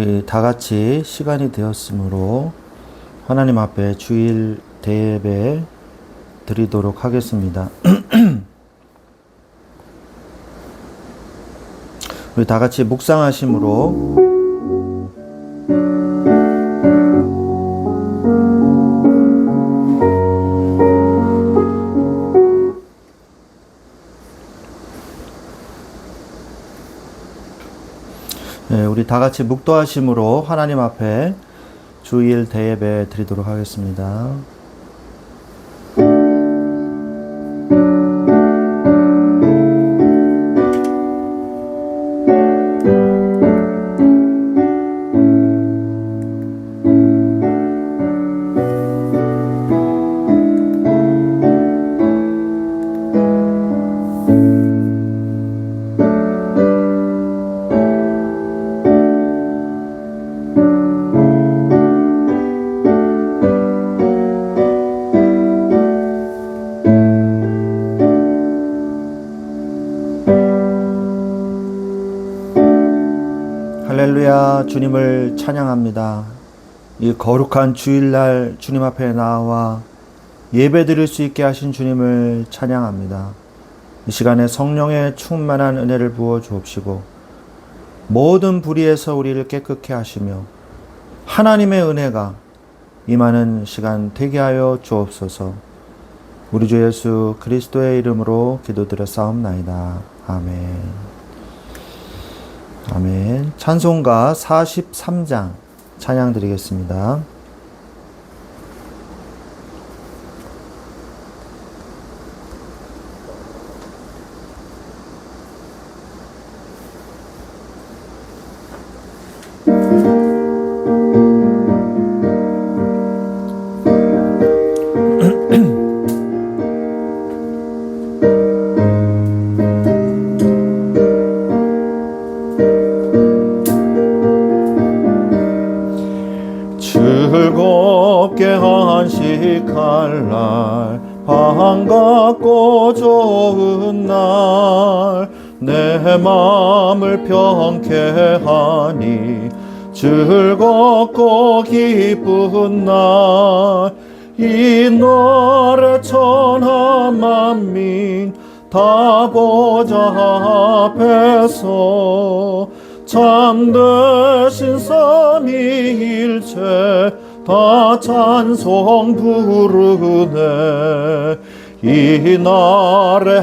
우리 다 같이 시간이 되었으므로 하나님 앞에 주일 대예배 드리도록 하겠습니다. 우리 다 같이 묵상하심으로 우리 다 같이 묵도하심으로 하나님 앞에 주일 대예배 드리도록 하겠습니다. 할렐루야, 주님을 찬양합니다. 이 거룩한 주일날 주님 앞에 나와 예배 드릴 수 있게 하신 주님을 찬양합니다. 이 시간에 성령의 충만한 은혜를 부어 주옵시고 모든 불의에서 우리를 깨끗게 하시며 하나님의 은혜가 임하는 시간 되게 하여 주옵소서. 우리 주 예수 그리스도의 이름으로 기도드려 싸움나이다. 아멘. 아멘. 찬송가 43장 찬양 드리겠습니다. 즐겁게 한식할 날, 반갑고 좋은 날, 내 마음을 평케 하니 즐겁고 기쁜 날, 이 날에 천하 만민 다 보좌 앞에서 참되신 삼위일체 다 찬송 부르네. 이 날에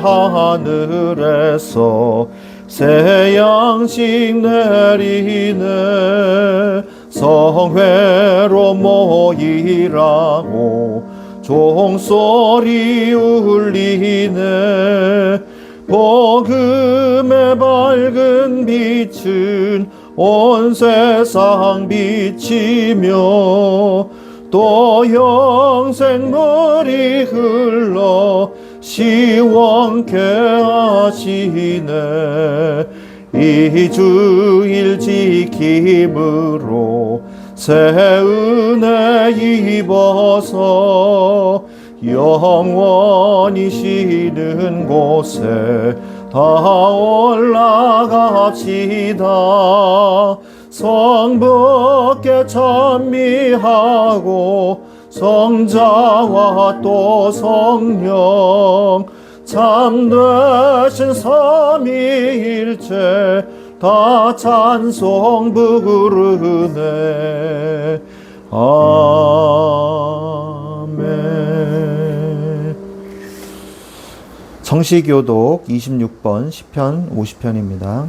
하늘에서 새 양식 내리네. 성회로 모이라고 종소리 울리네. 복음의 밝은 빛은 온 세상 비치며 또 영생물이 흘러 시원케 하시네. 이 주일 지킴으로 새 은혜 입어서 영원히 쉬는 곳에 다 올라갑시다. 성부께 찬미하고 성자와 또 성령 참되신 삼위일체 다 찬송 부르네. 아멘. 성시교독 26번 시편 50편입니다.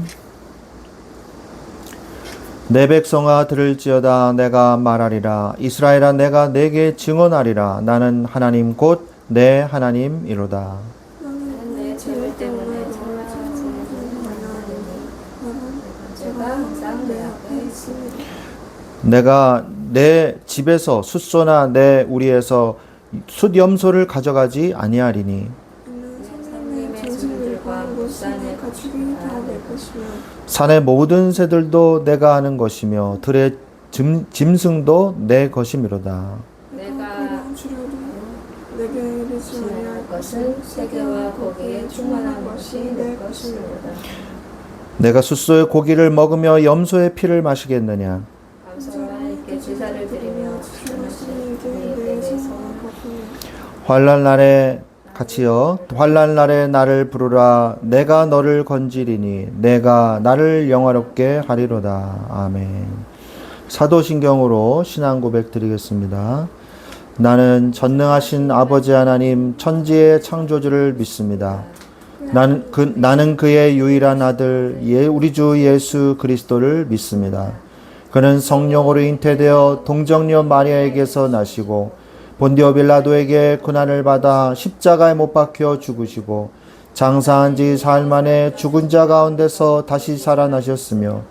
내 백성아 들을지어다. 내가 말하리라. 이스라엘아 내가 내게 증언하리라. 나는 하나님 곧 내 하나님이로다. 나는 내 죄 때문에 제가 항상 내 앞에 있습니다. 내가 내 집에서 숫소나 내 우리에서 숫염소를 가져가지 아니하리니 선생님의 짐들과 물산의 가축이 다 내 것이며 산의 모든 새들도 내가 하는 것이며 들의 짐승도 내 것이미로다. 내가 내게 이르지 아니할 것은 세계와 거기에 충만한 것이 내 것이로다. 내가 숫소의 고기를 먹으며 염소의 피를 마시겠느냐? 환난 날에 같이요. 환난 날에 나를 부르라. 내가 너를 건지리니 내가 나를 영화롭게 하리로다. 아멘. 사도신경으로 신앙 고백 드리겠습니다. 나는 전능하신 아버지 하나님 천지의 창조주를 믿습니다. 나는 그의 유일한 아들 우리 주 예수 그리스도를 믿습니다. 그는 성령으로 잉태되어 동정녀 마리아에게서 나시고 본디오 빌라도에게 고난을 받아 십자가에 못 박혀 죽으시고 장사한 지 사흘 만에 죽은 자 가운데서 다시 살아나셨으며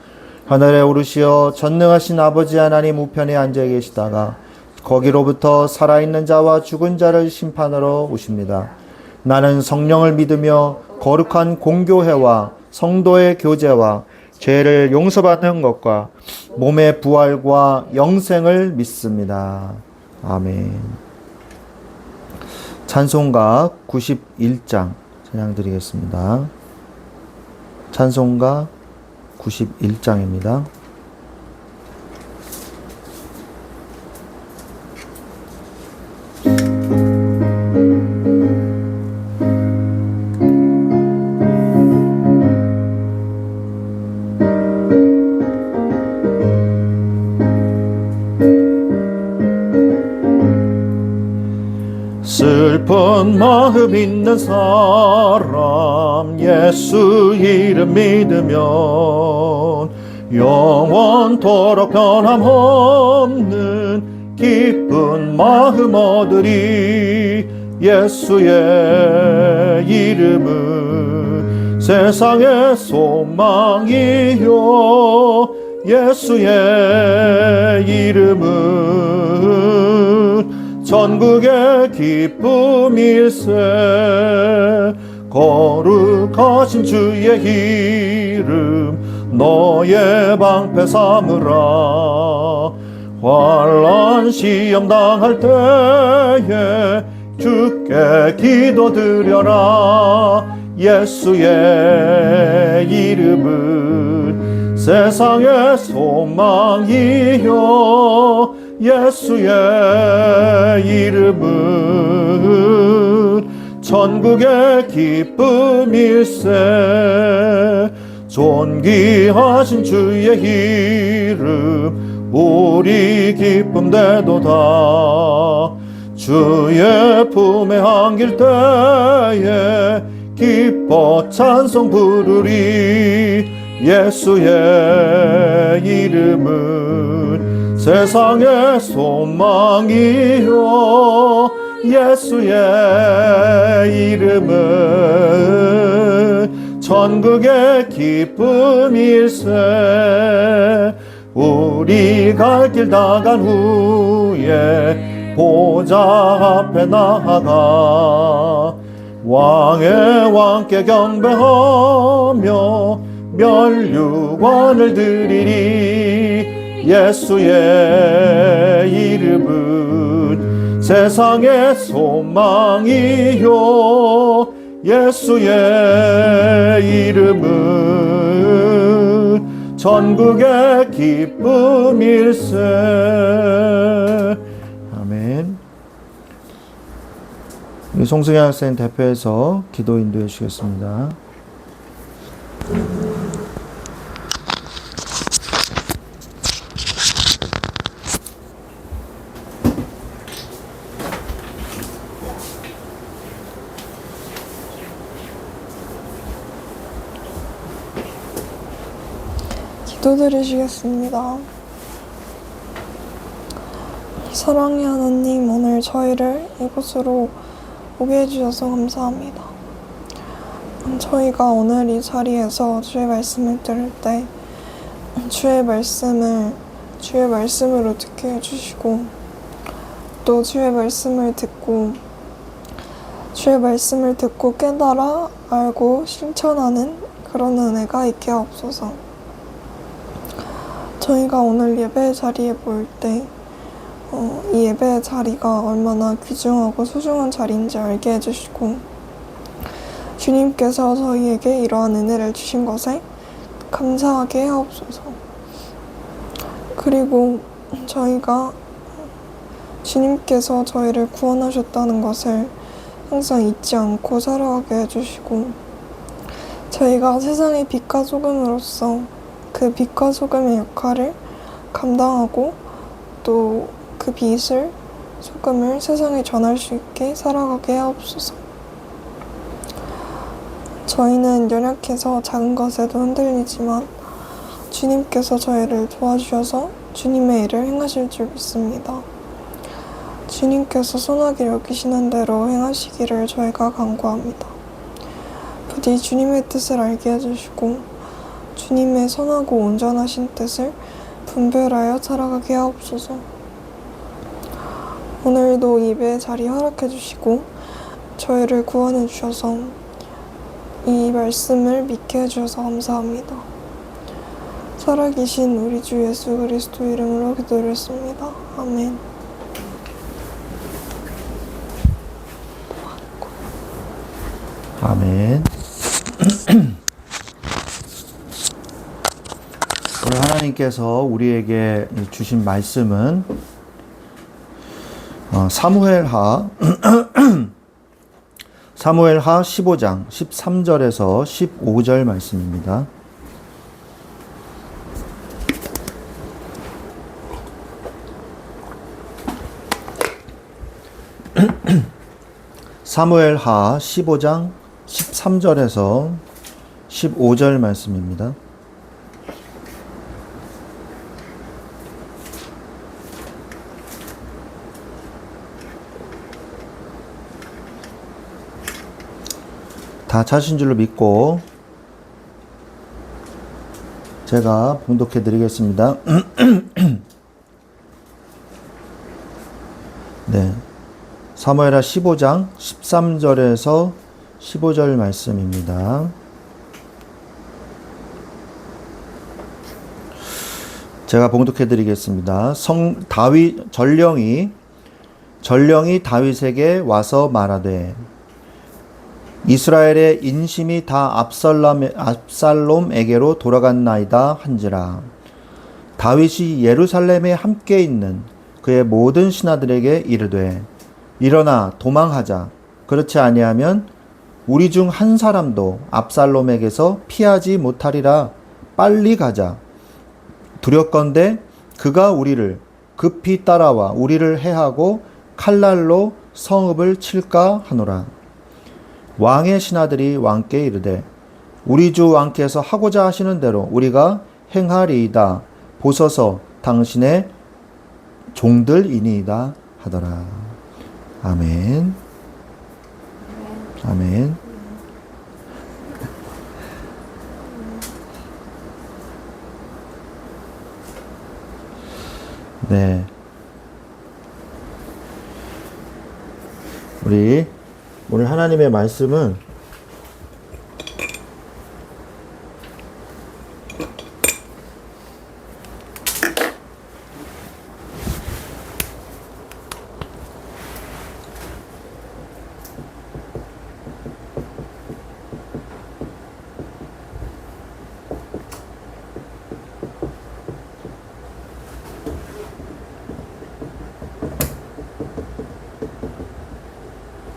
하늘에 오르시어 전능하신 아버지 하나님 우편에 앉아 계시다가 거기로부터 살아있는 자와 죽은 자를 심판하러 오십니다. 나는 성령을 믿으며 거룩한 공교회와 성도의 교제와 죄를 용서받는 것과 몸의 부활과 영생을 믿습니다. 아멘. 찬송가 91장 찬양 드리겠습니다. 찬송가 91장입니다. 슬픈 마음 있는 사람 예수 이름 믿으면 영원토록 변함없는 기쁜 마음 얻으리. 예수의 이름은 세상의 소망이요 예수의 이름은 전국의 기쁨일세. 거룩하신 주의 이름 너의 방패 삼으라. 환난 시험 당할 때에 주께 기도드려라. 예수의 이름은 세상의 소망이요 예수의 이름은 천국의 기쁨일세. 존귀하신 주의 이름 우리 기쁨되도다. 주의 품에 안길 때에 기뻐 찬송 부르리. 예수의 이름은 세상의 소망이요 예수의 이름은 천국의 기쁨일세. 우리 갈 길 다 간 후에 보좌 앞에 나아가 왕의 왕께 경배하며 면류관을 드리리. 예수의 이름은 세상의 소망이요 예수의 이름은 천국의 기쁨일세. 아멘. 우리 송승현 학생 대표해서 기도 인도해 주시겠습니다. 기도드리시겠습니다. 사랑의 하나님, 오늘 저희를 이곳으로 오게 해주셔서 감사합니다. 저희가 오늘 이 자리에서 주의 말씀을 들을 때 주의 말씀으로 듣게 해주시고 또 주의 말씀을 듣고 깨달아 알고 실천하는 그런 은혜가 있게 하옵소서. 저희가 오늘 예배 자리에 모일 때 이 예배 자리가 얼마나 귀중하고 소중한 자리인지 알게 해주시고 주님께서 저희에게 이러한 은혜를 주신 것에 감사하게 하옵소서. 그리고 저희가 주님께서 저희를 구원하셨다는 것을 항상 잊지 않고 살아가게 해주시고, 저희가 세상의 빛과 소금으로서 그 빛과 소금의 역할을 감당하고 또 그 빛을, 소금을 세상에 전할 수 있게 살아가게 하옵소서. 저희는 연약해서 작은 것에도 흔들리지만 주님께서 저희를 도와주셔서 주님의 일을 행하실 줄 믿습니다. 주님께서 선하게 여기시는 대로 행하시기를 저희가 간구합니다. 부디 주님의 뜻을 알게 해주시고 주님의 선하고 온전하신 뜻을 분별하여 살아가게 하옵소서. 오늘도 예배의 자리 허락해 주시고 저희를 구원해 주셔서 이 말씀을 믿게 해주셔서 감사합니다. 살아계신 우리 주 예수 그리스도 이름으로 기도드렸습니다. 아멘. 아멘. 오늘 하나님께서 우리에게 주신 말씀은 사무엘하 15장 13절에서 15절 말씀입니다. 사무엘하 15장 13절에서 15절 말씀입니다. 다 찾으신 줄로 믿고 제가 봉독해 드리겠습니다. 네. 사무엘하 15장 13절에서 15절 말씀입니다. 제가 봉독해 드리겠습니다. 전령이 다윗에게 와서 말하되 이스라엘의 인심이 다 압살롬에게로 돌아갔나이다 한지라. 다윗이 예루살렘에 함께 있는 그의 모든 신하들에게 이르되 일어나 도망하자. 그렇지 아니하면 우리 중 한 사람도 압살롬에게서 피하지 못하리라. 빨리 가자. 두렵건대 그가 우리를 급히 따라와 우리를 해하고 칼날로 성읍을 칠까 하노라. 왕의 신하들이 왕께 이르되 우리 주 왕께서 하고자 하시는 대로 우리가 행하리이다. 보소서 당신의 종들이니이다 하더라. 아멘. 아멘. 네. 우리 오늘 하나님의 말씀은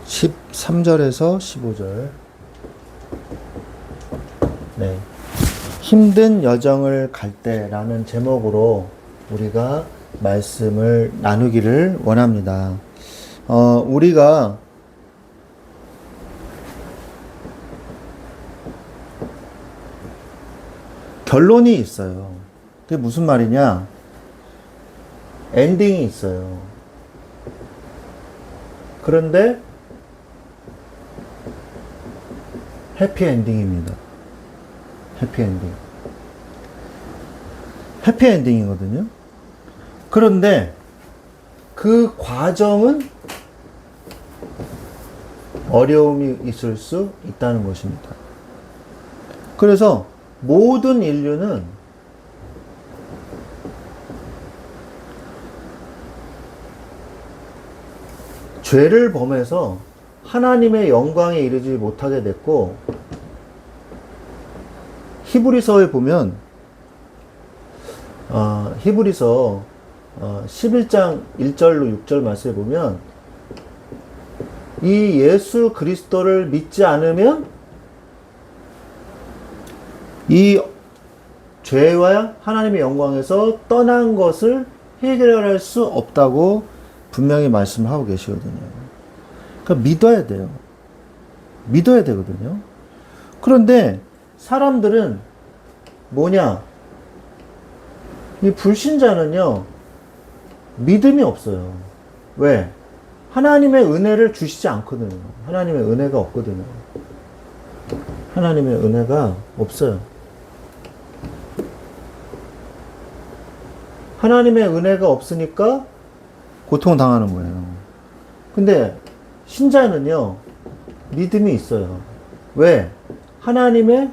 십 13절에서 15절. 네. 힘든 여정을 갈 때라는 제목으로 우리가 말씀을 나누기를 원합니다. 우리가 결론이 있어요. 그게 무슨 말이냐? 엔딩이 있어요. 그런데 해피엔딩입니다. 해피엔딩. 해피엔딩이거든요. 그런데 그 과정은 어려움이 있을 수 있다는 것입니다. 그래서 모든 인류는 죄를 범해서 하나님의 영광에 이르지 못하게 됐고, 히브리서에 보면 히브리서 11장 1절로 6절 말씀에 보면 이 예수 그리스도를 믿지 않으면 이 죄와 하나님의 영광에서 떠난 것을 해결할 수 없다고 분명히 말씀하고 계시거든요. 그러니까 믿어야 돼요. 믿어야 되거든요. 그런데 사람들은 뭐냐? 이 불신자는요, 믿음이 없어요. 왜? 하나님의 은혜를 주시지 않거든요. 하나님의 은혜가 없거든요. 하나님의 은혜가 없어요. 하나님의 은혜가 없으니까 고통당하는 거예요. 근데 신자는요, 믿음이 있어요. 왜? 하나님의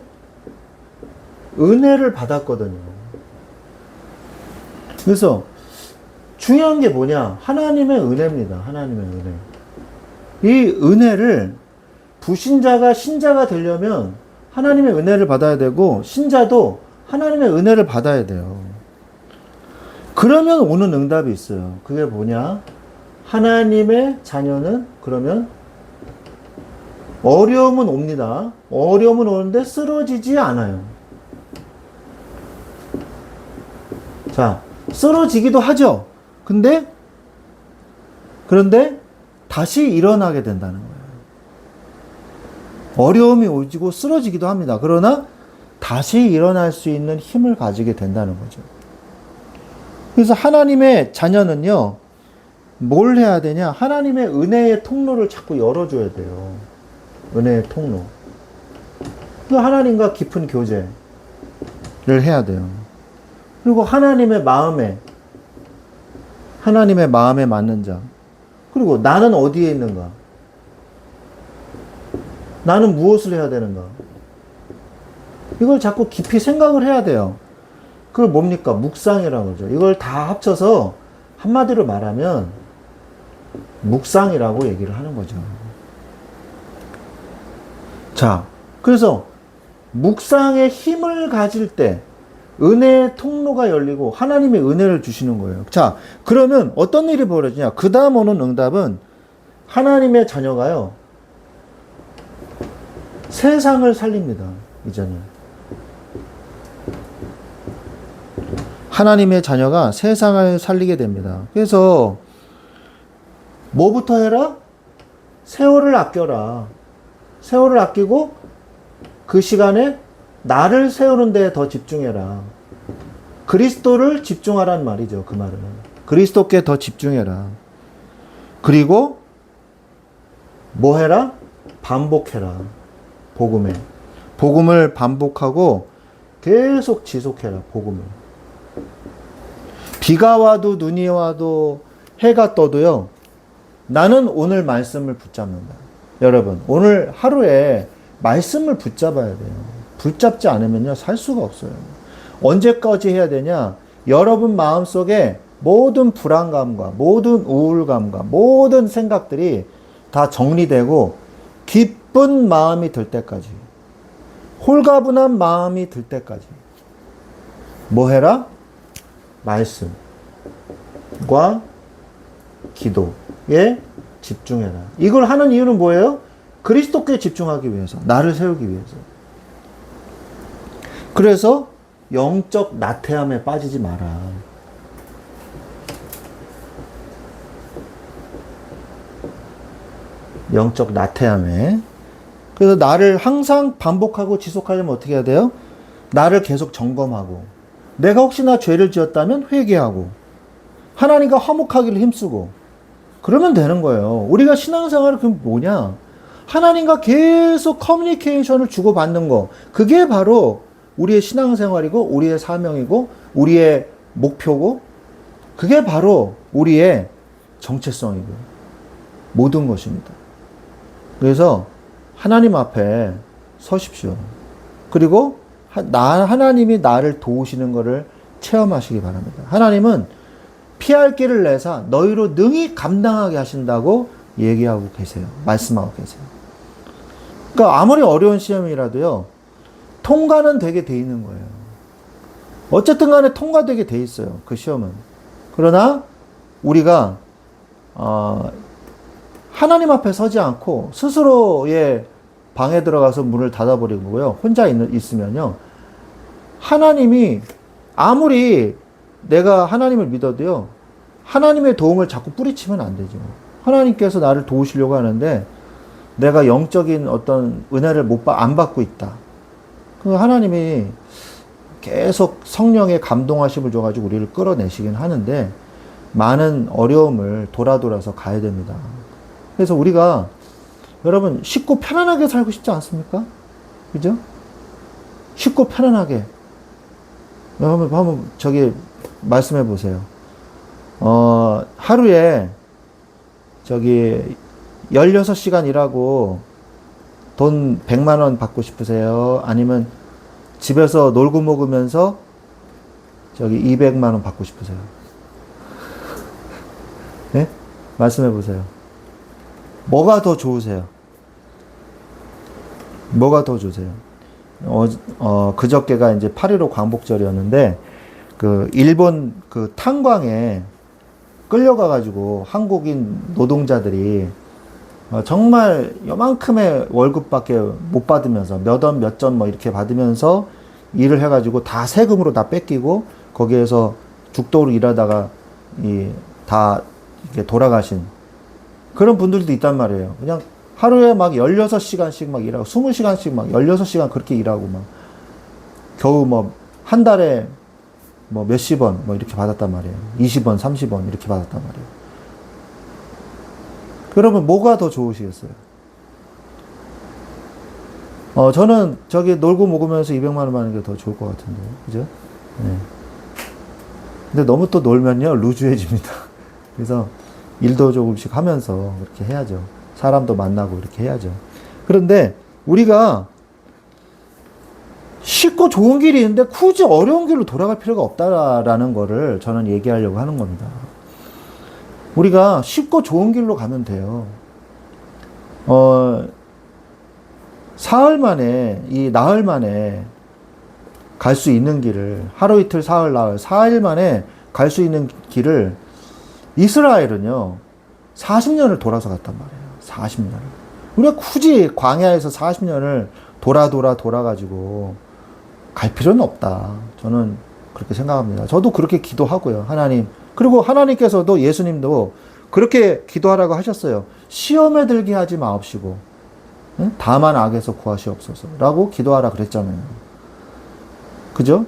은혜를 받았거든요. 그래서 중요한 게 뭐냐? 하나님의 은혜입니다. 하나님의 은혜. 이 은혜를 불신자가 신자가 되려면 하나님의 은혜를 받아야 되고 신자도 하나님의 은혜를 받아야 돼요. 그러면 오는 응답이 있어요. 그게 뭐냐? 하나님의 자녀는 그러면 어려움은 옵니다. 어려움은 오는데 쓰러지지 않아요. 자, 쓰러지기도 하죠. 그런데 다시 일어나게 된다는 거예요. 어려움이 오지고 쓰러지기도 합니다. 그러나 다시 일어날 수 있는 힘을 가지게 된다는 거죠. 그래서 하나님의 자녀는요, 뭘 해야 되냐? 하나님의 은혜의 통로를 자꾸 열어줘야 돼요. 은혜의 통로. 그 하나님과 깊은 교제를 해야 돼요. 그리고 하나님의 마음에 맞는 자. 그리고 나는 어디에 있는가? 나는 무엇을 해야 되는가? 이걸 자꾸 깊이 생각을 해야 돼요. 그걸 뭡니까? 묵상이라고 그러죠. 이걸 다 합쳐서 한마디로 말하면 묵상이라고 얘기를 하는 거죠. 자, 그래서 묵상의 힘을 가질 때 은혜의 통로가 열리고 하나님의 은혜를 주시는 거예요. 자, 그러면 어떤 일이 벌어지냐? 그 다음 오는 응답은 하나님의 자녀가요, 세상을 살립니다. 이제는. 하나님의 자녀가 세상을 살리게 됩니다. 그래서 뭐부터 해라? 세월을 아껴라. 세월을 아끼고 그 시간에 나를 세우는 데에 더 집중해라. 그리스도를 집중하란 말이죠. 그 말은. 그리스도께 더 집중해라. 그리고 뭐 해라? 반복해라. 복음에. 복음을 반복하고 계속 지속해라. 복음을. 비가 와도 눈이 와도 해가 떠도요, 나는 오늘 말씀을 붙잡는다. 여러분, 오늘 하루에 말씀을 붙잡아야 돼요. 붙잡지 않으면요, 살 수가 없어요. 언제까지 해야 되냐? 여러분 마음속에 모든 불안감과 모든 우울감과 모든 생각들이 다 정리되고 기쁜 마음이 들 때까지, 홀가분한 마음이 들 때까지 뭐 해라? 말씀과 기도에 집중해라. 이걸 하는 이유는 뭐예요? 그리스도께 집중하기 위해서, 나를 세우기 위해서. 그래서 영적 나태함에 빠지지 마라. 영적 나태함에. 그래서 나를 항상 반복하고 지속하려면 어떻게 해야 돼요? 나를 계속 점검하고, 내가 혹시나 죄를 지었다면 회개하고, 하나님과 화목하기를 힘쓰고, 그러면 되는 거예요. 우리가 신앙생활은 그게 뭐냐? 하나님과 계속 커뮤니케이션을 주고받는 거. 그게 바로 우리의 신앙생활이고, 우리의 사명이고, 우리의 목표고, 그게 바로 우리의 정체성이고, 모든 것입니다. 그래서 하나님 앞에 서십시오. 그리고 하나님이 나를 도우시는 것을 체험하시기 바랍니다. 하나님은 피할 길을 내사 너희로 능히 감당하게 하신다고 얘기하고 계세요. 말씀하고 계세요. 그러니까 아무리 어려운 시험이라도요, 통과는 되게 돼 있는 거예요. 어쨌든 간에 통과되게 돼 있어요. 그 시험은. 그러나 우리가 하나님 앞에 서지 않고 스스로의 방에 들어가서 문을 닫아버리는 거고요. 혼자 있으면요. 하나님이 아무리 내가 하나님을 믿어도요. 하나님의 도움을 자꾸 뿌리치면 안 되죠. 하나님께서 나를 도우시려고 하는데 내가 영적인 어떤 은혜를 안 받고 있다. 그 하나님이 계속 성령의 감동하심을 줘가지고 우리를 끌어내시긴 하는데 많은 어려움을 돌아서 가야 됩니다. 그래서 우리가 여러분 쉽고 편안하게 살고 싶지 않습니까? 그죠? 쉽고 편안하게. 여러분 한번 저기 말씀해 보세요. 하루에 저기 16시간 일하고 돈 100만 원 받고 싶으세요? 아니면 집에서 놀고 먹으면서 저기 200만 원 받고 싶으세요? 네? 말씀해 보세요. 뭐가 더 좋으세요? 뭐가 더 좋으세요? 그저께가 이제 8.15 광복절이었는데, 그, 일본 그 탄광에 끌려가가지고 한국인 노동자들이 정말 요만큼의 월급밖에 못 받으면서 몇 원, 몇 전 뭐 이렇게 받으면서 일을 해가지고 다 세금으로 다 뺏기고 거기에서 죽도록 일하다가 다 이렇게 돌아가신 그런 분들도 있단 말이에요. 그냥 하루에 막 16시간씩 막 일하고 20시간씩 막 16시간 그렇게 일하고 막 겨우 뭐 한 달에 뭐 몇십 원 뭐 이렇게 받았단 말이에요. 20원, 30원 이렇게 받았단 말이에요. 여러분 뭐가 더 좋으시겠어요? 저는 저기 놀고 먹으면서 200만 원 받는 게 더 좋을 것 같은데요. 그죠? 네. 근데 너무 또 놀면요 루즈해집니다. 그래서 일도 조금씩 하면서 그렇게 해야죠. 사람도 만나고 이렇게 해야죠. 그런데 우리가 쉽고 좋은 길이 있는데 굳이 어려운 길로 돌아갈 필요가 없다라는 거를 저는 얘기하려고 하는 겁니다. 우리가 쉽고 좋은 길로 가면 돼요. 사흘 만에, 나흘 만에 갈 수 있는 길을, 하루 이틀, 사흘, 나흘, 4일 만에 갈 수 있는 길을 이스라엘은요, 40년을 돌아서 갔단 말이에요. 40년을. 우리가 굳이 광야에서 40년을 돌아가지고 갈 필요는 없다. 저는 그렇게 생각합니다. 저도 그렇게 기도하고요. 하나님. 그리고 하나님께서도 예수님도 그렇게 기도하라고 하셨어요. 시험에 들게 하지 마옵시고, 다만 악에서 구하시옵소서. 라고 기도하라 그랬잖아요. 그죠?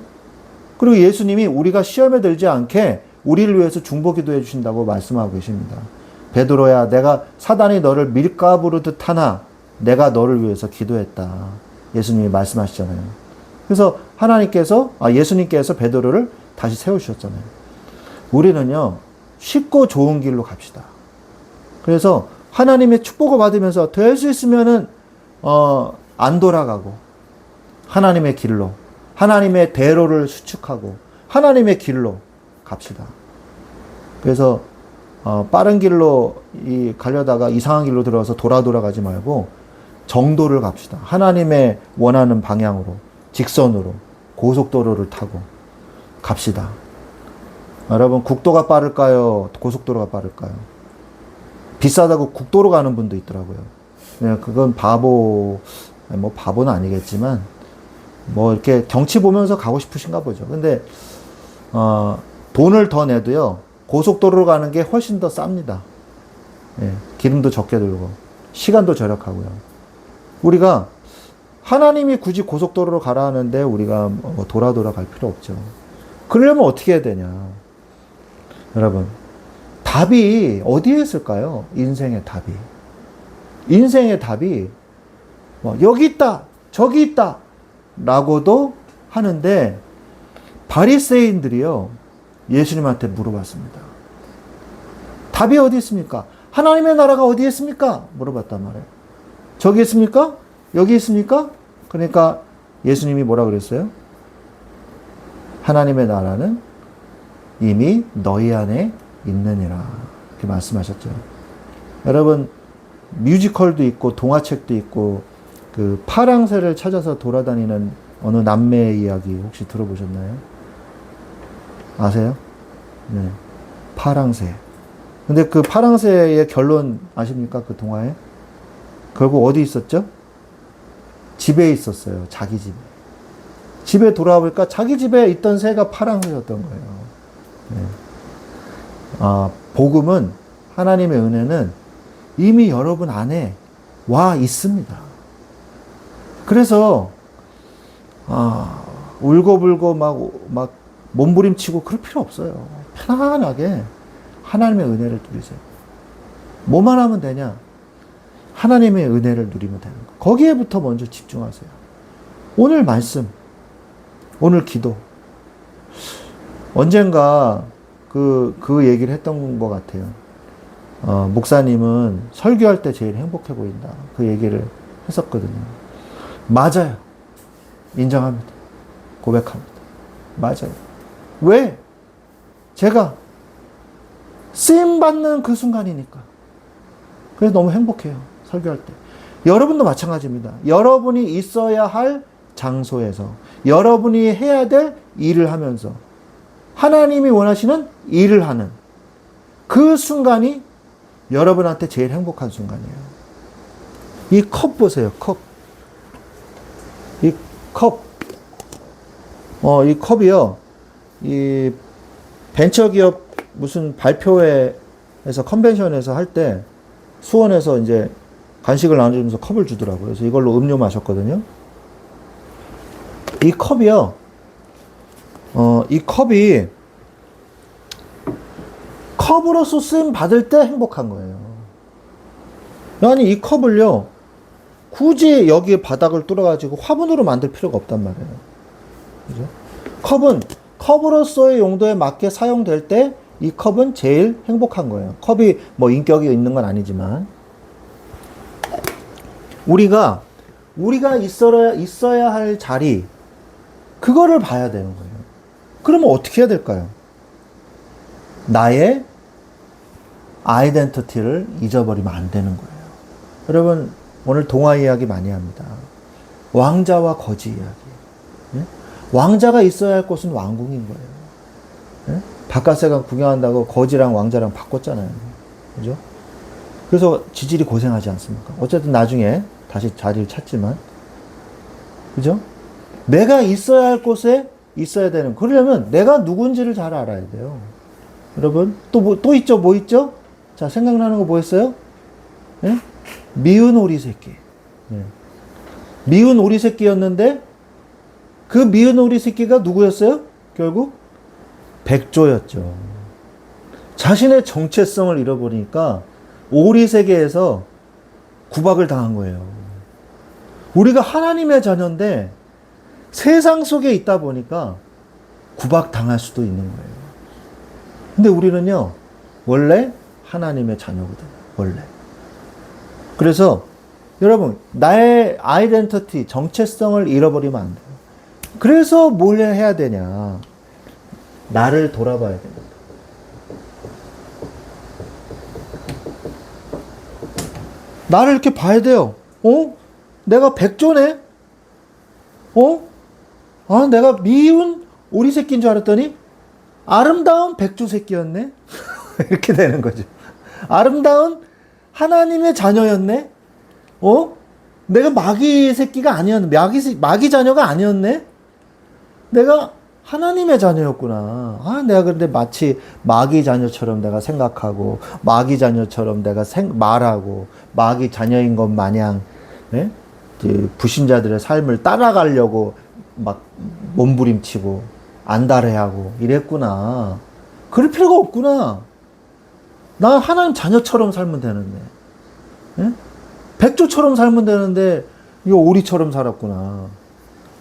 그리고 예수님이 우리가 시험에 들지 않게 우리를 위해서 중보 기도해 주신다고 말씀하고 계십니다. 베드로야, 내가 사단이 너를 밀가부르듯 하나 내가 너를 위해서 기도했다. 예수님이 말씀하시잖아요. 그래서 예수님께서 베드로를 다시 세우셨잖아요. 우리는요, 쉽고 좋은 길로 갑시다. 그래서 하나님의 축복을 받으면서 될 수 있으면은, 안 돌아가고, 하나님의 길로, 하나님의 대로를 수축하고, 하나님의 길로 갑시다. 그래서, 빠른 길로 가려다가 이상한 길로 들어가서 돌아가지 말고, 정도를 갑시다. 하나님의 원하는 방향으로, 직선으로, 고속도로를 타고 갑시다. 여러분, 국도가 빠를까요? 고속도로가 빠를까요? 비싸다고 국도로 가는 분도 있더라고요. 네, 그건 바보는 아니겠지만, 이렇게 경치 보면서 가고 싶으신가 보죠. 근데, 돈을 더 내도요, 고속도로로 가는 게 훨씬 더 쌉니다. 예, 기름도 적게 들고, 시간도 절약하고요. 우리가, 하나님이 굳이 고속도로로 가라 하는데, 우리가 돌아 갈 필요 없죠. 그러려면 어떻게 해야 되냐. 여러분, 답이 어디에 있을까요? 인생의 답이. 인생의 답이 여기 있다, 저기 있다 라고도 하는데 바리새인들이요 예수님한테 물어봤습니다. 답이 어디 있습니까? 하나님의 나라가 어디에 있습니까? 물어봤단 말이에요. 저기 있습니까? 여기 있습니까? 그러니까 예수님이 뭐라 그랬어요? 하나님의 나라는 이미 너희 안에 있느니라. 이렇게 말씀하셨죠. 여러분, 뮤지컬도 있고, 동화책도 있고, 그 파랑새를 찾아서 돌아다니는 어느 남매의 이야기 혹시 들어보셨나요? 아세요? 네. 파랑새. 근데 그 파랑새의 결론 아십니까? 그 동화에? 결국 어디 있었죠? 집에 있었어요. 자기 집에. 집에 돌아보니까 자기 집에 있던 새가 파랑새였던 거예요. 네. 복음은, 하나님의 은혜는 이미 여러분 안에 와 있습니다. 그래서 울고불고 막 몸부림치고 그럴 필요 없어요. 편안하게 하나님의 은혜를 누리세요. 뭐만 하면 되냐? 하나님의 은혜를 누리면 되는 거. 거기에부터 먼저 집중하세요. 오늘 말씀, 오늘 기도. 언젠가 그 얘기를 했던 것 같아요. 목사님은 설교할 때 제일 행복해 보인다. 그 얘기를 했었거든요. 맞아요. 인정합니다. 고백합니다. 맞아요. 왜? 제가 쓰임받는 그 순간이니까. 그래서 너무 행복해요. 설교할 때. 여러분도 마찬가지입니다. 여러분이 있어야 할 장소에서, 여러분이 해야 될 일을 하면서, 하나님이 원하시는 일을 하는 그 순간이 여러분한테 제일 행복한 순간이에요. 이 컵 보세요. 컵. 이 컵. 이 컵이요. 이 벤처기업 무슨 발표회에서 컨벤션에서 할 때 수원에서 이제 간식을 나눠주면서 컵을 주더라고요. 그래서 이걸로 음료 마셨거든요. 이 컵이요. 이 컵이 컵으로서 쓰임 받을 때 행복한 거예요. 아니 이 컵을요 굳이 여기 바닥을 뚫어가지고 화분으로 만들 필요가 없단 말이에요. 그죠? 컵은 컵으로서의 용도에 맞게 사용될 때 이 컵은 제일 행복한 거예요. 컵이 뭐 인격이 있는 건 아니지만 우리가 있어야 할 자리, 그거를 봐야 되는 거예요. 그러면 어떻게 해야 될까요? 나의 아이덴티티를 잊어버리면 안 되는 거예요. 여러분, 오늘 동화 이야기 많이 합니다. 왕자와 거지 이야기. 예? 왕자가 있어야 할 곳은 왕궁인 거예요. 예? 바깥세가 구경한다고 거지랑 왕자랑 바꿨잖아요. 그죠? 그래서 지질이 고생하지 않습니까? 어쨌든 나중에 다시 자리를 찾지만. 그죠? 내가 있어야 할 곳에 있어야 되는, 그러려면 내가 누군지를 잘 알아야 돼요. 여러분, 또 있죠? 뭐 있죠? 자, 생각나는 거 뭐였어요? 예? 미운 오리 새끼. 예. 미운 오리 새끼였는데, 그 미운 오리 새끼가 누구였어요? 결국? 백조였죠. 자신의 정체성을 잃어버리니까 오리 세계에서 구박을 당한 거예요. 우리가 하나님의 자녀인데 세상 속에 있다 보니까 구박 당할 수도 있는 거예요. 근데 우리는요, 원래 하나님의 자녀거든요. 원래. 그래서 여러분, 나의 아이덴티티, 정체성을 잃어버리면 안 돼요. 그래서 뭘 해야 되냐? 나를 돌아봐야 됩니다. 나를 이렇게 봐야 돼요. 내가 백조네? 내가 미운 오리 새끼인 줄 알았더니 아름다운 백조 새끼였네? 이렇게 되는 거죠. 아름다운 하나님의 자녀였네? 내가 마귀 새끼가 아니었네. 마귀 자녀가 아니었네? 내가 하나님의 자녀였구나. 내가 근데 마치 마귀 자녀처럼 내가 생각하고, 마귀 자녀처럼 내가 말하고, 마귀 자녀인 것 마냥, 예? 불신자들의 삶을 따라가려고 막 몸부림치고, 안달해하고, 이랬구나. 그럴 필요가 없구나. 나 하나님 자녀처럼 살면 되는데. 예? 백조처럼 살면 되는데, 이거 오리처럼 살았구나.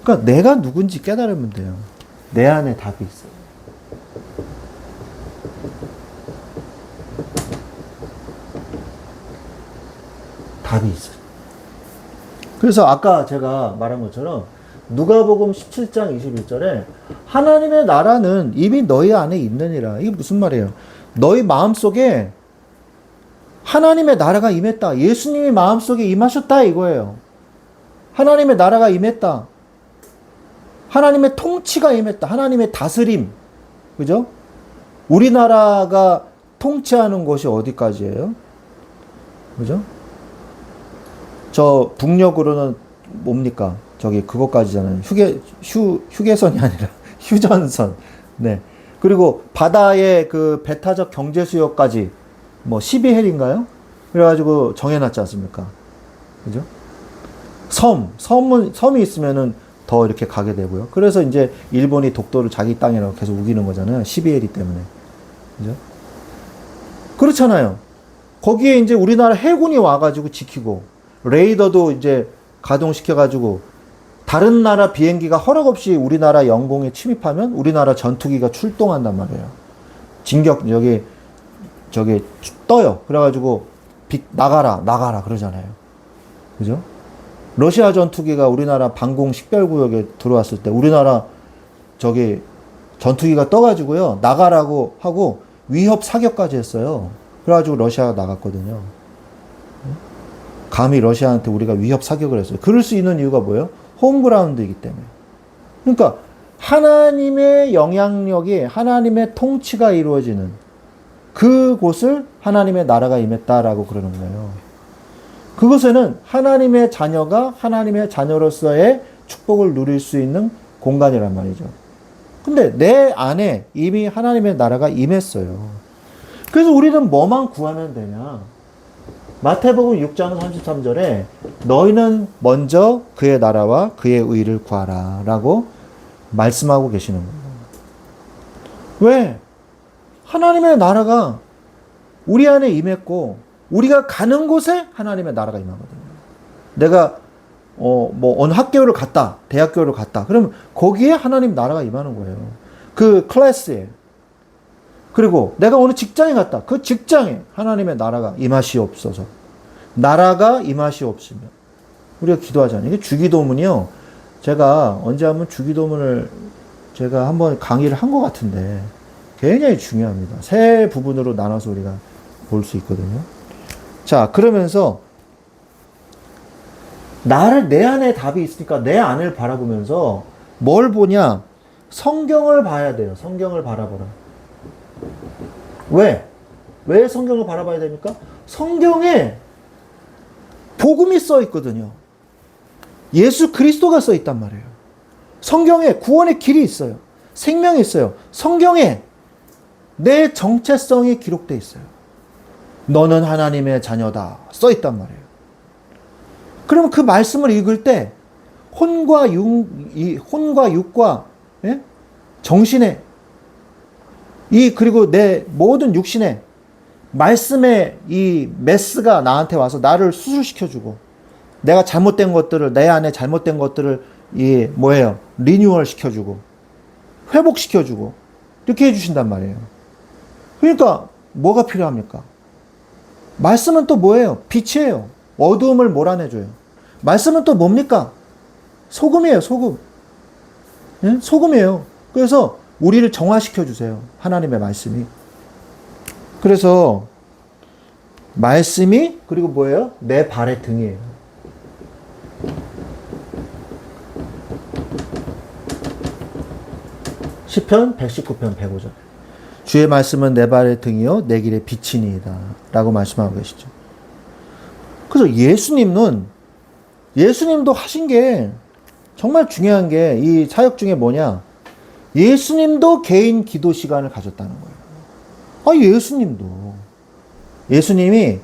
그러니까 내가 누군지 깨달으면 돼요. 내 안에 답이 있어요. 답이 있어요. 그래서 아까 제가 말한 것처럼 누가복음 17장 21절에 하나님의 나라는 이미 너희 안에 있느니라. 이게 무슨 말이에요? 너희 마음속에 하나님의 나라가 임했다. 예수님이 마음속에 임하셨다 이거예요. 하나님의 나라가 임했다. 하나님의 통치가 임했다. 하나님의 다스림. 그죠? 우리나라가 통치하는 곳이 어디까지예요? 그죠? 저 북녘으로는 뭡니까? 저기 그것까지잖아요. 휴게선이 아니라 휴전선. 네. 그리고 바다의 그 배타적 경제 수요까지 뭐 12헬인가요? 그래가지고 정해놨지 않습니까? 그죠? 섬이 있으면은 더 이렇게 가게 되고요. 그래서 이제 일본이 독도를 자기 땅이라고 계속 우기는 거잖아요. 12헬이 때문에. 그죠? 그렇잖아요. 거기에 이제 우리나라 해군이 와가지고 지키고, 레이더도 이제 가동시켜가지고, 다른 나라 비행기가 허락 없이 우리나라 영공에 침입하면 우리나라 전투기가 출동한단 말이에요. 저기 떠요. 그래가지고, 나가라, 그러잖아요. 그죠? 러시아 전투기가 우리나라 방공 식별구역에 들어왔을 때, 우리나라 저기 전투기가 떠가지고요, 나가라고 하고 위협 사격까지 했어요. 그래가지고 러시아가 나갔거든요. 감히 러시아한테 우리가 위협 사격을 했어요. 그럴 수 있는 이유가 뭐예요? 홈그라운드이기 때문에. 그러니까 하나님의 영향력이, 하나님의 통치가 이루어지는 그곳을 하나님의 나라가 임했다라고 그러는 거예요. 그곳에는 하나님의 자녀가 하나님의 자녀로서의 축복을 누릴 수 있는 공간이란 말이죠. 근데 내 안에 이미 하나님의 나라가 임했어요. 그래서 우리는 뭐만 구하면 되냐? 마태복음 6장 33절에 너희는 먼저 그의 나라와 그의 의를 구하라 라고 말씀하고 계시는 거예요. 왜? 하나님의 나라가 우리 안에 임했고 우리가 가는 곳에 하나님의 나라가 임하거든요. 내가 어느 학교를 갔다, 대학교를 갔다. 그러면 거기에 하나님 나라가 임하는 거예요. 그 클래스에. 그리고 내가 어느 직장에 갔다. 그 직장에 하나님의 나라가 임하시옵소서. 나라가 임하시옵시며. 우리가 기도하잖아요. 이게 주기도문이요. 제가 언제 한번 주기도문을 제가 한번 강의를 한 것 같은데 굉장히 중요합니다. 세 부분으로 나눠서 우리가 볼 수 있거든요. 자, 그러면서 내 안에 답이 있으니까 내 안을 바라보면서 뭘 보냐? 성경을 봐야 돼요. 성경을 바라보라. 왜? 왜 성경을 바라봐야 됩니까? 성경에 복음이 써 있거든요. 예수 그리스도가 써 있단 말이에요. 성경에 구원의 길이 있어요. 생명이 있어요. 성경에 내 정체성이 기록되어 있어요. 너는 하나님의 자녀다. 써 있단 말이에요. 그러면 그 말씀을 읽을 때 혼과 육과 예? 정신에 그리고 내 모든 육신에 말씀의 이 메스가 나한테 와서 나를 수술시켜주고 내가 잘못된 것들을 내 안에 잘못된 것들을 리뉴얼 시켜주고 회복시켜주고 이렇게 해주신단 말이에요. 그러니까 뭐가 필요합니까? 말씀은 또 뭐예요? 빛이에요. 어두움을 몰아내줘요. 말씀은 또 뭡니까? 소금이에요. 소금. 예? 소금이에요. 그래서 우리를 정화시켜 주세요. 하나님의 말씀이. 그래서 말씀이 그리고 뭐예요? 내 발의 등이에요. 시편 119편 105절. 주의 말씀은 내 발의 등이요 내 길의 빛이니이다 라고 말씀하고 계시죠. 그래서 예수님도 하신 게 정말 중요한 게 이 사역 중에 뭐냐? 예수님도 개인 기도 시간을 가졌다는 거예요. 예수님이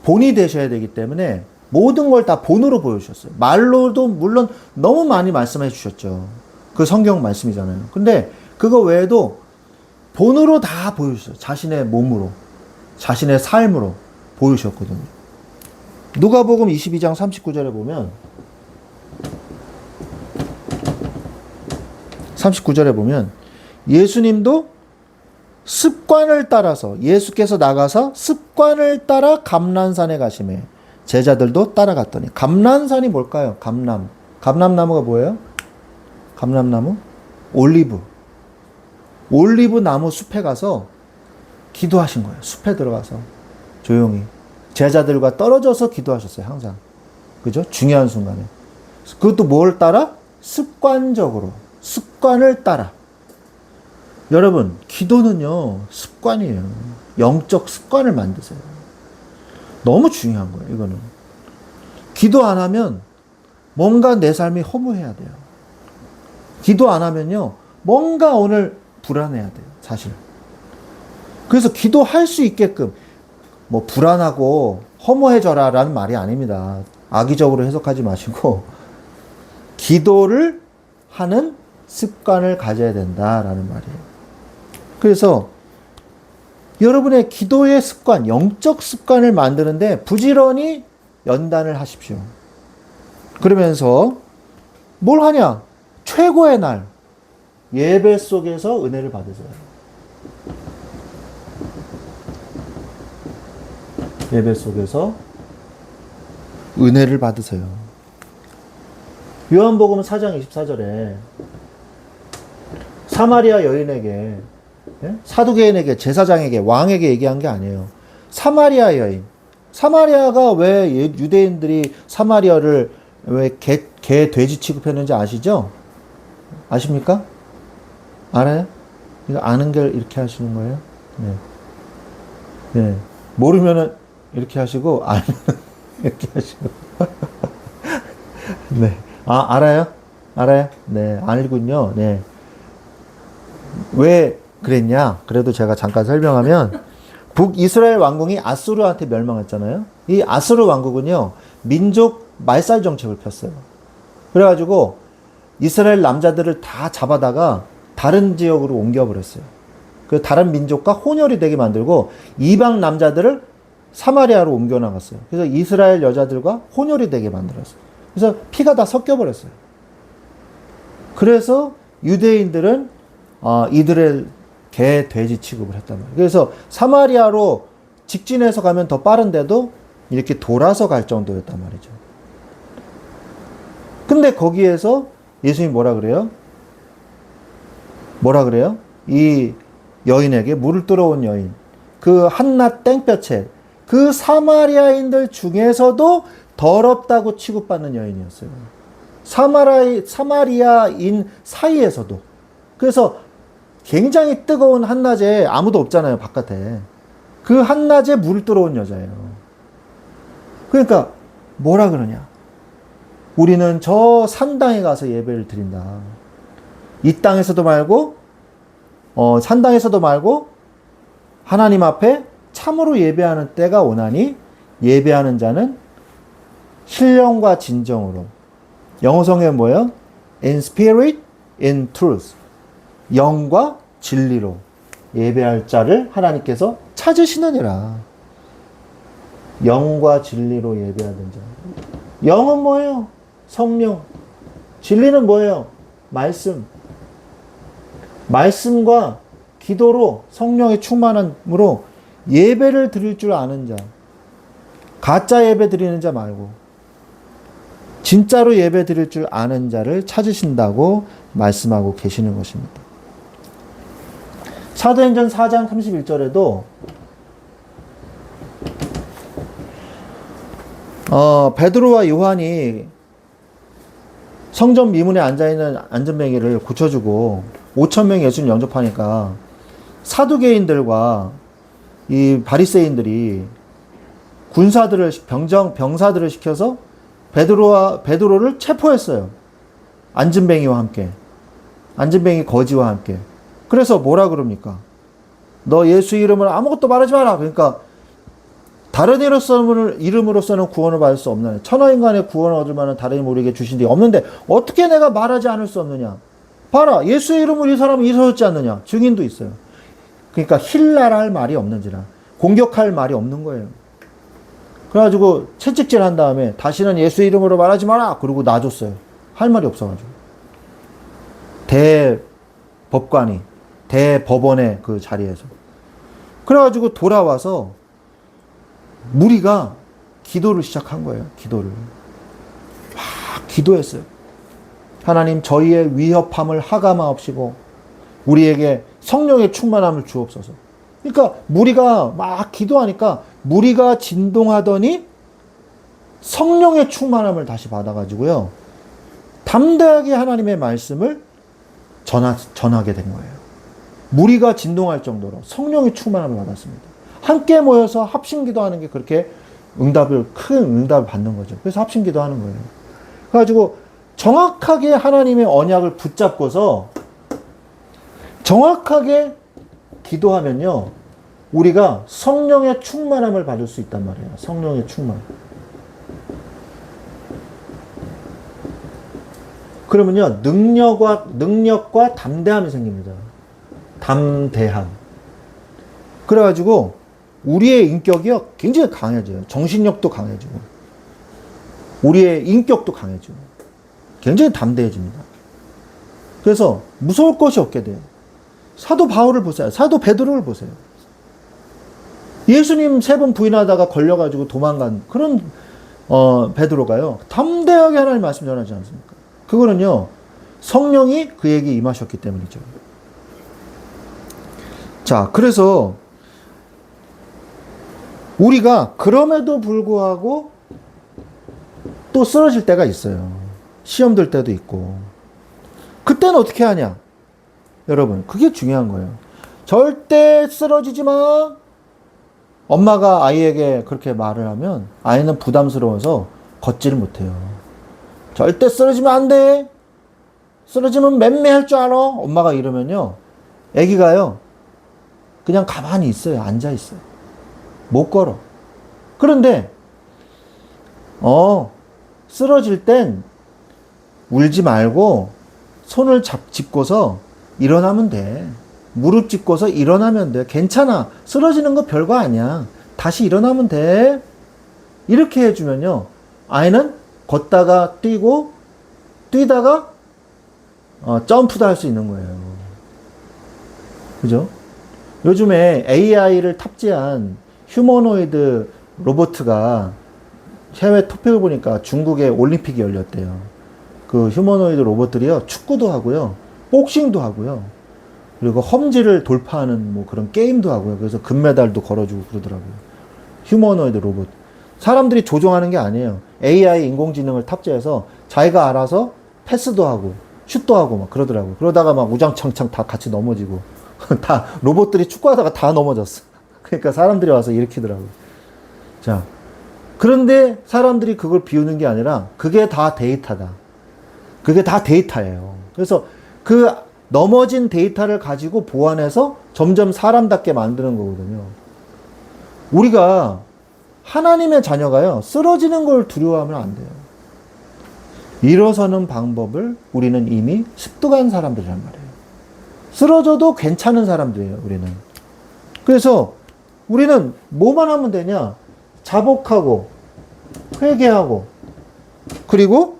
본이 되셔야 되기 때문에 모든 걸 다 본으로 보여주셨어요. 말로도 물론 너무 많이 말씀해 주셨죠. 그 성경 말씀이잖아요. 근데 그거 외에도 본으로 다 보여주셨어요. 자신의 몸으로, 자신의 삶으로 보여주셨거든요. 누가복음 22장 39절에 보면 39절에 보면 예수님도 습관을 따라서 예수께서 나가서 습관을 따라 감난산에 가시매 제자들도 따라갔더니 감난산이 뭘까요? 감람나무가 뭐예요? 감람나무? 올리브 나무 숲에 가서 기도하신 거예요. 숲에 들어가서 조용히 제자들과 떨어져서 기도하셨어요. 항상. 그죠? 중요한 순간에. 그것도 뭘 따라? 습관적으로. 습관을 따라. 여러분, 기도는요, 습관이에요. 영적 습관을 만드세요. 너무 중요한 거예요, 이거는. 기도 안 하면 뭔가 내 삶이 허무해야 돼요. 기도 안 하면요, 뭔가 오늘 불안해야 돼요, 사실. 그래서 기도할 수 있게끔, 뭐, 불안하고 허무해져라 라는 말이 아닙니다. 악의적으로 해석하지 마시고, 기도를 하는 습관을 가져야 된다라는 말이에요. 그래서 여러분의 기도의 습관, 영적 습관을 만드는데 부지런히 연단을 하십시오. 그러면서 뭘 하냐? 최고의 날, 예배 속에서 은혜를 받으세요. 예배 속에서 은혜를 받으세요. 요한복음 4장 24절에 사마리아 여인에게, 사두개인에게, 제사장에게, 왕에게 얘기한 게 아니에요. 사마리아 여인. 사마리아가 왜 유대인들이 사마리아를 왜 개, 돼지 취급했는지 아시죠? 아십니까? 알아요? 이거 아는 게 이렇게 하시는 거예요? 네. 네. 모르면은 이렇게 하시고, 알면 이렇게 하시고. 네. 아, 알아요? 알아요? 네. 알군요. 네. 왜 그랬냐? 그래도 제가 잠깐 설명하면, 북이스라엘 왕궁이 아수르한테 멸망했잖아요. 이 아수르 왕국은요, 민족 말살 정책을 폈어요. 그래가지고 이스라엘 남자들을 다 잡아다가 다른 지역으로 옮겨버렸어요. 그 다른 민족과 혼혈이 되게 만들고 이방 남자들을 사마리아로 옮겨나갔어요. 그래서 이스라엘 여자들과 혼혈이 되게 만들었어요. 그래서 피가 다 섞여버렸어요. 그래서 유대인들은 이들의 개, 돼지 취급을 했단 말이에요. 그래서 사마리아로 직진해서 가면 더 빠른데도 이렇게 돌아서 갈 정도였단 말이죠. 근데 거기에서 예수님이 뭐라 그래요? 뭐라 그래요? 이 여인에게 물을 들어온 여인, 그 한낱 땡볕에 그 사마리아인들 중에서도 더럽다고 취급받는 여인이었어요. 사마리아인 사이에서도. 그래서 굉장히 뜨거운 한낮에 아무도 없잖아요, 바깥에. 그 한낮에 물 들어온 여자예요. 그러니까 뭐라 그러냐? 우리는 저 산당에 가서 예배를 드린다. 이 땅에서도 말고, 산당에서도 말고, 하나님 앞에 참으로 예배하는 때가 오나니, 예배하는 자는 신령과 진정으로. 영어성에 뭐예요? In spirit, in truth. 영과 진리로 예배할 자를 하나님께서 찾으시느니라. 영과 진리로 예배하는 자. 영은 뭐예요? 성령. 진리는 뭐예요? 말씀. 말씀과 기도로 성령의 충만함으로 예배를 드릴 줄 아는 자. 가짜 예배 드리는 자 말고 진짜로 예배 드릴 줄 아는 자를 찾으신다고 말씀하고 계시는 것입니다. 사도행전 4장 31절에도 베드로와 요한이 성전 미문에 앉아있는 안전뱅이를 고쳐주고 5,000명 예수님 영접하니까 사두개인들과 이 바리새인들이 군사들을 병사들을 시켜서 베드로를 체포했어요. 안전뱅이와 함께. 안전뱅이 거지와 함께. 그래서 뭐라 그럽니까? 너 예수 이름을 아무것도 말하지 마라. 그러니까 다른 이름으로서는 구원을 받을 수 없느냐. 천하인간의 구원을 얻을 만한 다른 이름 우리에게 주신 데 없는데 어떻게 내가 말하지 않을 수 없느냐. 봐라. 예수의 이름으로 이 사람은 일어섰지 않느냐. 증인도 있어요. 그러니까 힐날 할 말이 없는지라. 공격할 말이 없는 거예요. 그래가지고 채찍질 한 다음에 다시는 예수의 이름으로 말하지 마라. 그러고 놔줬어요. 할 말이 없어가지고. 대법관이 대법원의 그 자리에서. 그래가지고 돌아와서 무리가 기도를 시작한 거예요. 기도를. 막 기도했어요. 하나님 저희의 위협함을 하감하옵시고 우리에게 성령의 충만함을 주옵소서. 그러니까 무리가 막 기도하니까 무리가 진동하더니 성령의 충만함을 다시 받아가지고요. 담대하게 하나님의 말씀을 전하게 된 거예요. 무리가 진동할 정도로 성령의 충만함을 받았습니다. 함께 모여서 합심기도하는 게 그렇게 큰 응답을 받는 거죠. 그래서 합심기도하는 거예요. 그래가지고 정확하게 하나님의 언약을 붙잡고서 정확하게 기도하면요, 우리가 성령의 충만함을 받을 수 있단 말이에요. 성령의 충만. 그러면요, 능력과 담대함이 생깁니다. 담대함. 그래가지고 우리의 인격이요, 굉장히 강해져요. 정신력도 강해지고 우리의 인격도 강해지고 굉장히 담대해집니다. 그래서 무서울 것이 없게 돼요. 사도 바울을 보세요. 사도 베드로를 보세요. 예수님 3번 부인하다가 걸려가지고 도망간 그런 베드로가요, 담대하게 하나님 말씀 전하지 않습니까? 그거는요, 성령이 그에게 임하셨기 때문이죠. 자, 그래서 우리가 그럼에도 불구하고 또 쓰러질 때가 있어요. 시험 들 때도 있고. 그때는 어떻게 하냐? 여러분, 그게 중요한 거예요. 절대 쓰러지지 마. 엄마가 아이에게 그렇게 말을 하면 아이는 부담스러워서 걷지를 못해요. 절대 쓰러지면 안 돼. 쓰러지면 맴매할 줄 알아. 엄마가 이러면요, 아기가요, 그냥 가만히 있어요. 앉아 있어요. 못 걸어. 그런데 쓰러질 땐 울지 말고 손을 짚고서 일어나면 돼. 무릎 짚고서 일어나면 돼. 괜찮아. 쓰러지는 거 별거 아니야. 다시 일어나면 돼. 이렇게 해주면요, 아이는 걷다가 뛰고 뛰다가 점프도 할 수 있는 거예요. 그죠? 요즘에 AI를 탑재한 휴머노이드 로봇가 해외 토픽을 보니까 중국에 올림픽이 열렸대요. 그 휴머노이드 로봇들이요, 축구도 하고요, 복싱도 하고요, 그리고 험지를 돌파하는 뭐 그런 게임도 하고요. 그래서 금메달도 걸어주고 그러더라고요. 휴머노이드 로봇. 사람들이 조종하는 게 아니에요. AI 인공지능을 탑재해서 자기가 알아서 패스도 하고 슛도 하고 막 그러더라고요. 그러다가 막 우장창창 다 같이 넘어지고 다 로봇들이 축구하다가 다 넘어졌어. 그러니까 사람들이 와서 일으키더라고요. 자, 그런데 사람들이 그걸 비우는 게 아니라 그게 다 데이터다. 그게 다 데이터예요. 그래서 그 넘어진 데이터를 가지고 보완해서 점점 사람답게 만드는 거거든요. 우리가 하나님의 자녀가요, 쓰러지는 걸 두려워하면 안 돼요. 일어서는 방법을 우리는 이미 습득한 사람들이란 말이에요. 쓰러져도 괜찮은 사람들이에요, 우리는. 그래서 우리는 뭐만 하면 되냐? 자복하고 회개하고 그리고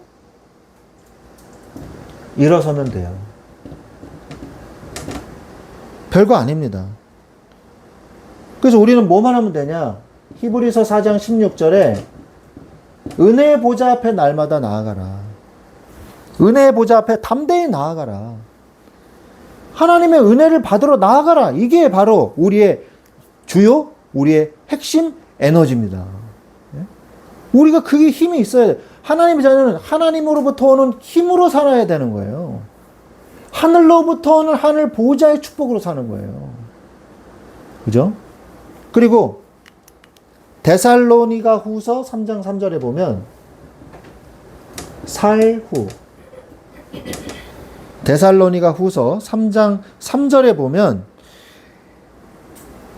일어서면 돼요. 별거 아닙니다. 그래서 우리는 뭐만 하면 되냐? 히브리서 4장 16절에 은혜의 보좌 앞에 날마다 나아가라. 은혜의 보좌 앞에 담대히 나아가라. 하나님의 은혜를 받으러 나아가라. 이게 바로 우리의 주요, 우리의 핵심 에너지입니다. 우리가 그게 힘이 있어야 돼. 하나님의 자녀는 하나님으로부터 오는 힘으로 살아야 되는 거예요. 하늘로부터 오는 하늘 보좌의 축복으로 사는 거예요. 그죠? 그리고 데살로니가 후서 3장 3절에 보면 살후, 데살로니가 후서 3장 3절에 보면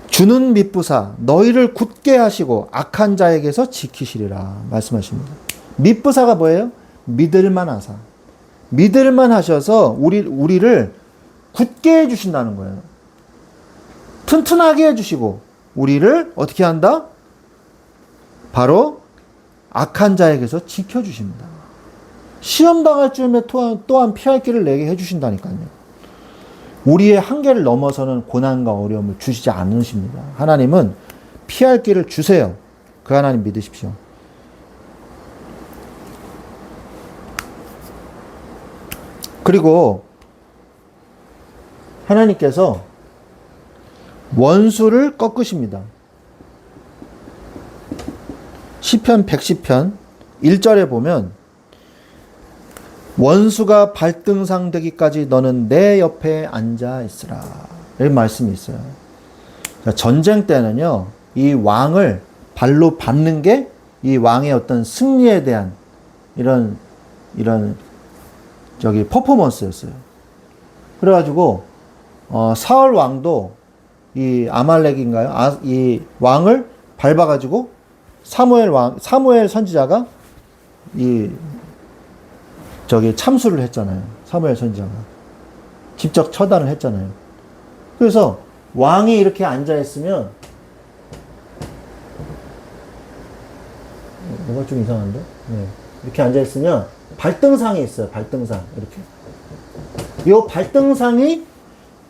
주는 미쁘사 너희를 굳게 하시고 악한 자에게서 지키시리라 말씀하십니다. 미쁘사가 뭐예요? 믿을만 하사. 믿을만 하셔서 우리를 굳게 해주신다는 거예요. 튼튼하게 해주시고 우리를 어떻게 한다? 바로 악한 자에게서 지켜주십니다. 시험 당할 쯤에 또한 피할 길을 내게 해주신다니까요. 우리의 한계를 넘어서는 고난과 어려움을 주시지 않으십니다. 하나님은 피할 길을 주세요. 그 하나님 믿으십시오. 그리고 하나님께서 원수를 꺾으십니다. 시편 110편 1절에 보면 원수가 발등상 되기까지 너는 내 옆에 앉아 있으라. 이런 말씀이 있어요. 그러니까 전쟁 때는요, 이 왕을 발로 밟는 게 이 왕의 어떤 승리에 대한 이런 퍼포먼스였어요. 그래가지고 사울 왕도 이 아말렉인가요? 이 왕을 밟아가지고 사무엘 선지자가 참수를 했잖아요. 사무엘 선지자가 직접 처단을 했잖아요. 그래서 왕이 이렇게 앉아 있으면 뭐가 좀 이상한데? 네. 이렇게 앉아 있으면 발등상이 있어요. 발등상 이렇게. 이 발등상이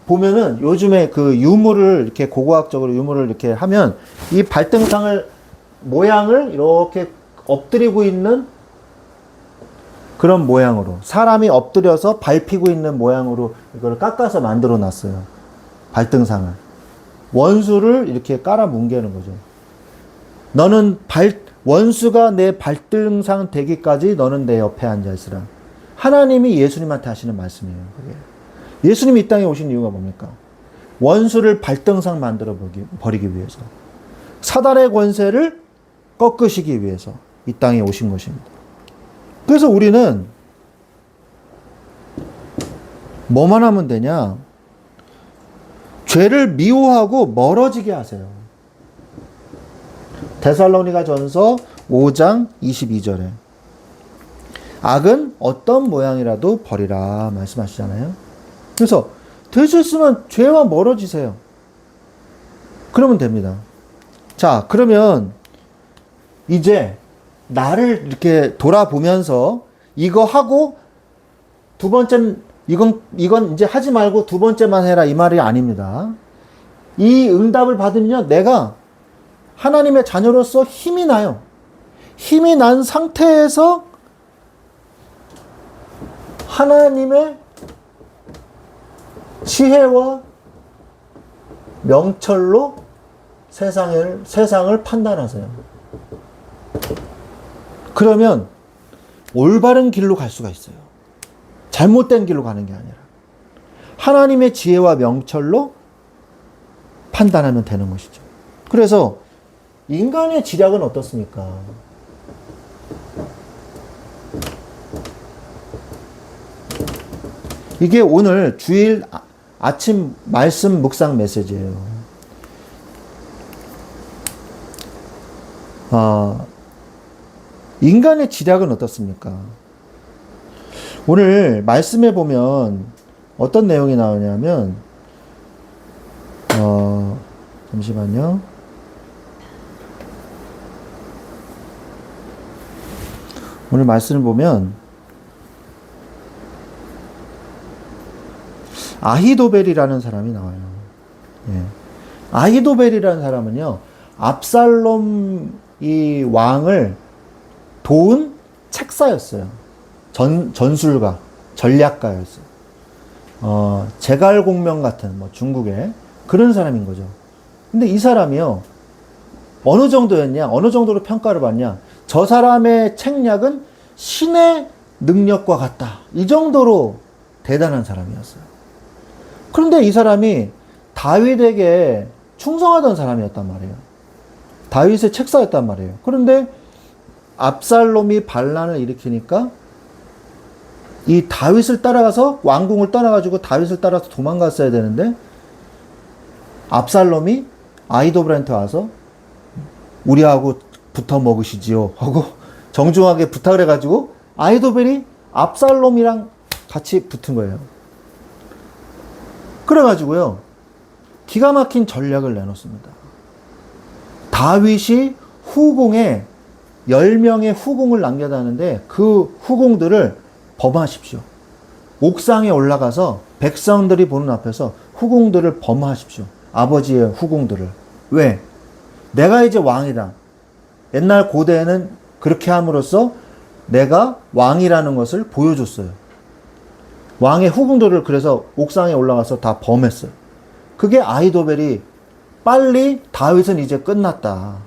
보면은 요즘에 그 유물을 이렇게 고고학적으로 유물을 이렇게 하면 이 발등상을 모양을 이렇게 엎드리고 있는 그런 모양으로 사람이 엎드려서 밟히고 있는 모양으로 이걸 깎아서 만들어 놨어요. 발등상을. 원수를 이렇게 깔아 뭉개는 거죠. 너는 원수가 내 발등상 되기까지 너는 내 옆에 앉아 있으라. 하나님이 예수님한테 하시는 말씀이에요. 그게. 예수님이 이 땅에 오신 이유가 뭡니까? 원수를 발등상 만들어 버리기 위해서. 사단의 권세를 꺾으시기 위해서 이 땅에 오신 것입니다. 그래서 우리는 뭐만 하면 되냐? 죄를 미워하고 멀어지게 하세요. 데살로니가 전서 5장 22절에 악은 어떤 모양이라도 버리라 말씀하시잖아요. 그래서 될 수 있으면 죄와 멀어지세요. 그러면 됩니다. 자, 그러면 이제 나를 이렇게 돌아보면서 이거 하고 두 번째 이건 이제 하지 말고 두 번째만 해라 이 말이 아닙니다. 이 응답을 받으면 내가 하나님의 자녀로서 힘이 나요. 힘이 난 상태에서 하나님의 지혜와 명철로 세상을 판단하세요. 그러면 올바른 길로 갈 수가 있어요. 잘못된 길로 가는 게 아니라 하나님의 지혜와 명철로 판단하면 되는 것이죠. 그래서 인간의 지략은 어떻습니까? 이게 오늘 주일 아침 말씀 묵상 메시지예요. 인간의 지략은 어떻습니까? 오늘 말씀에 보면 어떤 내용이 나오냐면 잠시만요. 오늘 말씀을 보면 아히도벨이라는 사람이 나와요. 예. 아히도벨이라는 사람은요, 압살롬 이 왕을 도운 책사였어요. 전술가, 전략가였어요. 제갈공명 같은 중국의 그런 사람인 거죠. 근데 이 사람이요, 어느 정도였냐, 어느 정도로 평가를 받냐, 저 사람의 책략은 신의 능력과 같다. 이 정도로 대단한 사람이었어요. 그런데 이 사람이 다윗에게 충성하던 사람이었단 말이에요. 다윗의 책사였단 말이에요. 그런데 압살롬이 반란을 일으키니까 이 다윗을 따라가서 왕궁을 떠나가지고 다윗을 따라서 도망갔어야 되는데 압살롬이 아히도벨한테 와서 우리하고 붙어 먹으시지요 하고 정중하게 부탁을 해가지고 아히도벨이 압살롬이랑 같이 붙은 거예요. 그래가지고요, 기가 막힌 전략을 내놓습니다. 다윗이 후궁에 10명의 후궁을 남겨다는데 그 후궁들을 범하십시오. 옥상에 올라가서 백성들이 보는 앞에서 후궁들을 범하십시오. 아버지의 후궁들을. 왜? 내가 이제 왕이다. 옛날 고대에는 그렇게 함으로써 내가 왕이라는 것을 보여줬어요. 왕의 후궁들을 그래서 옥상에 올라가서 다 범했어요. 그게 아히도벨이 빨리 다윗은 이제 끝났다.